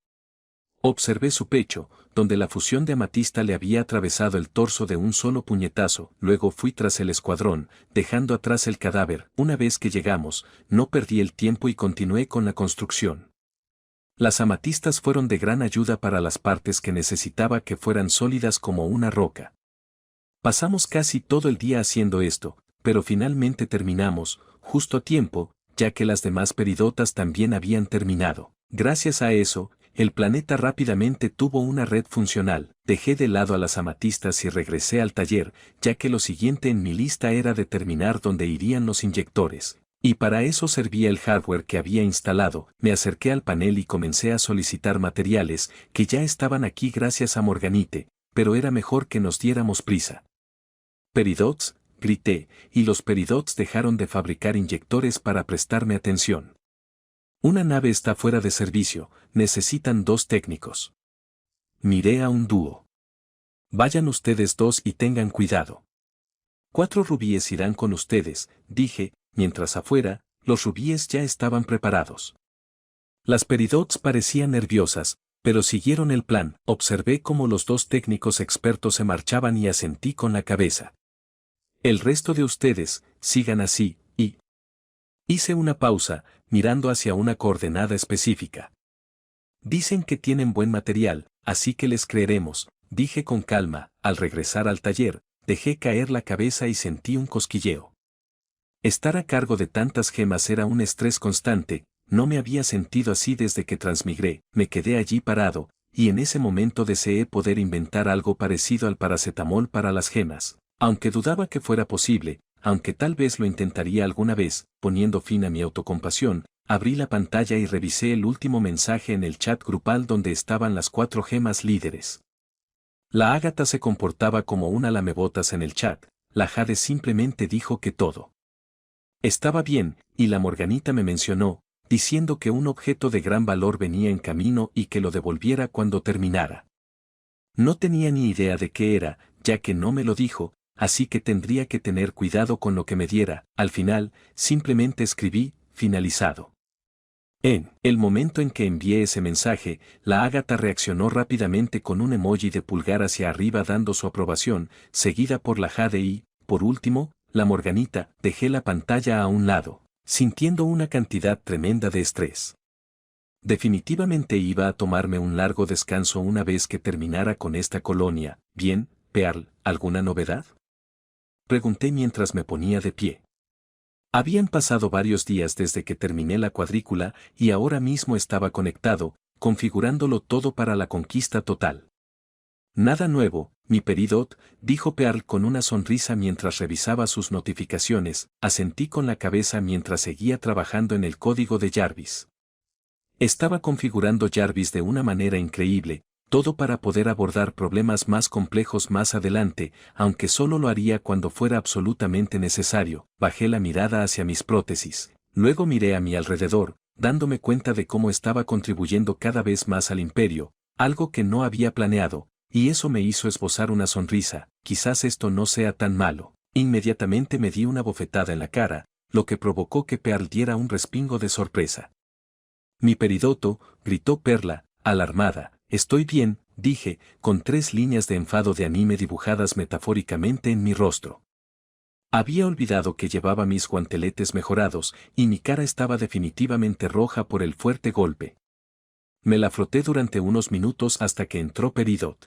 Observé su pecho, donde la fusión de amatista le había atravesado el torso de un solo puñetazo. Luego fui tras el escuadrón, dejando atrás el cadáver. Una vez que llegamos, no perdí el tiempo y continué con la construcción. Las amatistas fueron de gran ayuda para las partes que necesitaba que fueran sólidas como una roca. Pasamos casi todo el día haciendo esto, pero finalmente terminamos, justo a tiempo, ya que las demás peridotas también habían terminado. Gracias a eso, el planeta rápidamente tuvo una red funcional. Dejé de lado a las amatistas y regresé al taller, ya que lo siguiente en mi lista era determinar dónde irían los inyectores. Y para eso servía el hardware que había instalado. Me acerqué al panel y comencé a solicitar materiales que ya estaban aquí gracias a Morganite, pero era mejor que nos diéramos prisa. Peridots, grité, y los peridots dejaron de fabricar inyectores para prestarme atención. Una nave está fuera de servicio, necesitan 2 técnicos. Miré a un dúo. Vayan ustedes 2 y tengan cuidado. 4 rubíes irán con ustedes, dije, mientras afuera, los rubíes ya estaban preparados. Las peridots parecían nerviosas, pero siguieron el plan. Observé cómo los 2 técnicos expertos se marchaban y asentí con la cabeza. El resto de ustedes, sigan así, y... Hice una pausa, mirando hacia una coordenada específica. Dicen que tienen buen material, así que les creeremos, dije con calma. Al regresar al taller, dejé caer la cabeza y sentí un cosquilleo. Estar a cargo de tantas gemas era un estrés constante. No me había sentido así desde que transmigré. Me quedé allí parado, y en ese momento deseé poder inventar algo parecido al paracetamol para las gemas. Aunque dudaba que fuera posible, aunque tal vez lo intentaría alguna vez, poniendo fin a mi autocompasión, abrí la pantalla y revisé el último mensaje en el chat grupal donde estaban las 4 gemas líderes. La Ágata se comportaba como una lamebotas en el chat. La Jade simplemente dijo que todo estaba bien, y la Morganita me mencionó, diciendo que un objeto de gran valor venía en camino y que lo devolviera cuando terminara. No tenía ni idea de qué era, ya que no me lo dijo, así que tendría que tener cuidado con lo que me diera. Al final, simplemente escribí, finalizado. En el momento en que envié ese mensaje, la Ágata reaccionó rápidamente con un emoji de pulgar hacia arriba dando su aprobación, seguida por la Jade y, por último, la Morganita. Dejé la pantalla a un lado, sintiendo una cantidad tremenda de estrés. Definitivamente iba a tomarme un largo descanso una vez que terminara con esta colonia. Bien, Pearl, ¿alguna novedad?, pregunté mientras me ponía de pie. Habían pasado varios días desde que terminé la cuadrícula y ahora mismo estaba conectado, configurándolo todo para la conquista total. Nada nuevo, mi peridot, dijo Pearl con una sonrisa mientras revisaba sus notificaciones. Asentí con la cabeza mientras seguía trabajando en el código de Jarvis. Estaba configurando Jarvis de una manera increíble, todo para poder abordar problemas más complejos más adelante, aunque solo lo haría cuando fuera absolutamente necesario. Bajé la mirada hacia mis prótesis. Luego miré a mi alrededor, dándome cuenta de cómo estaba contribuyendo cada vez más al imperio, algo que no había planeado, y eso me hizo esbozar una sonrisa. Quizás esto no sea tan malo. Inmediatamente me di una bofetada en la cara, lo que provocó que Pearl diera un respingo de sorpresa. Mi peridoto, gritó Perla, alarmada. Estoy bien, dije, con 3 líneas de enfado de anime dibujadas metafóricamente en mi rostro. Había olvidado que llevaba mis guanteletes mejorados, y mi cara estaba definitivamente roja por el fuerte golpe. Me la froté durante unos minutos hasta que entró Peridot.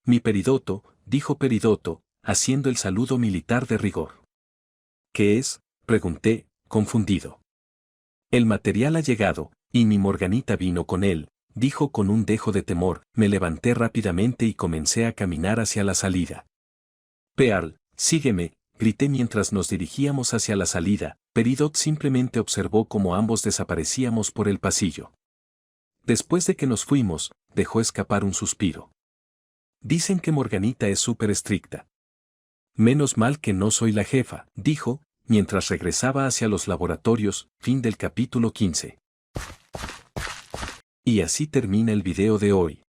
Mi peridoto, dijo Peridoto, haciendo el saludo militar de rigor. ¿Qué es?, pregunté, confundido. El material ha llegado, y mi Morganita vino con él, dijo con un dejo de temor. Me levanté rápidamente y comencé a caminar hacia la salida. Pearl, sígueme, grité mientras nos dirigíamos hacia la salida. Peridot simplemente observó cómo ambos desaparecíamos por el pasillo. Después de que nos fuimos, dejó escapar un suspiro. Dicen que Morganita es súper estricta. Menos mal que no soy la jefa, dijo, mientras regresaba hacia los laboratorios. Fin del capítulo 15. Y así termina el video de hoy.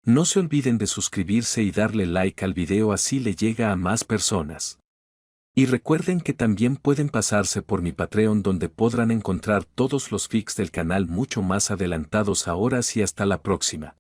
No se olviden de suscribirse y darle like al video, así le llega a más personas. Y recuerden que también pueden pasarse por mi Patreon, donde podrán encontrar todos los fics del canal mucho más adelantados. Ahora sí, hasta la próxima.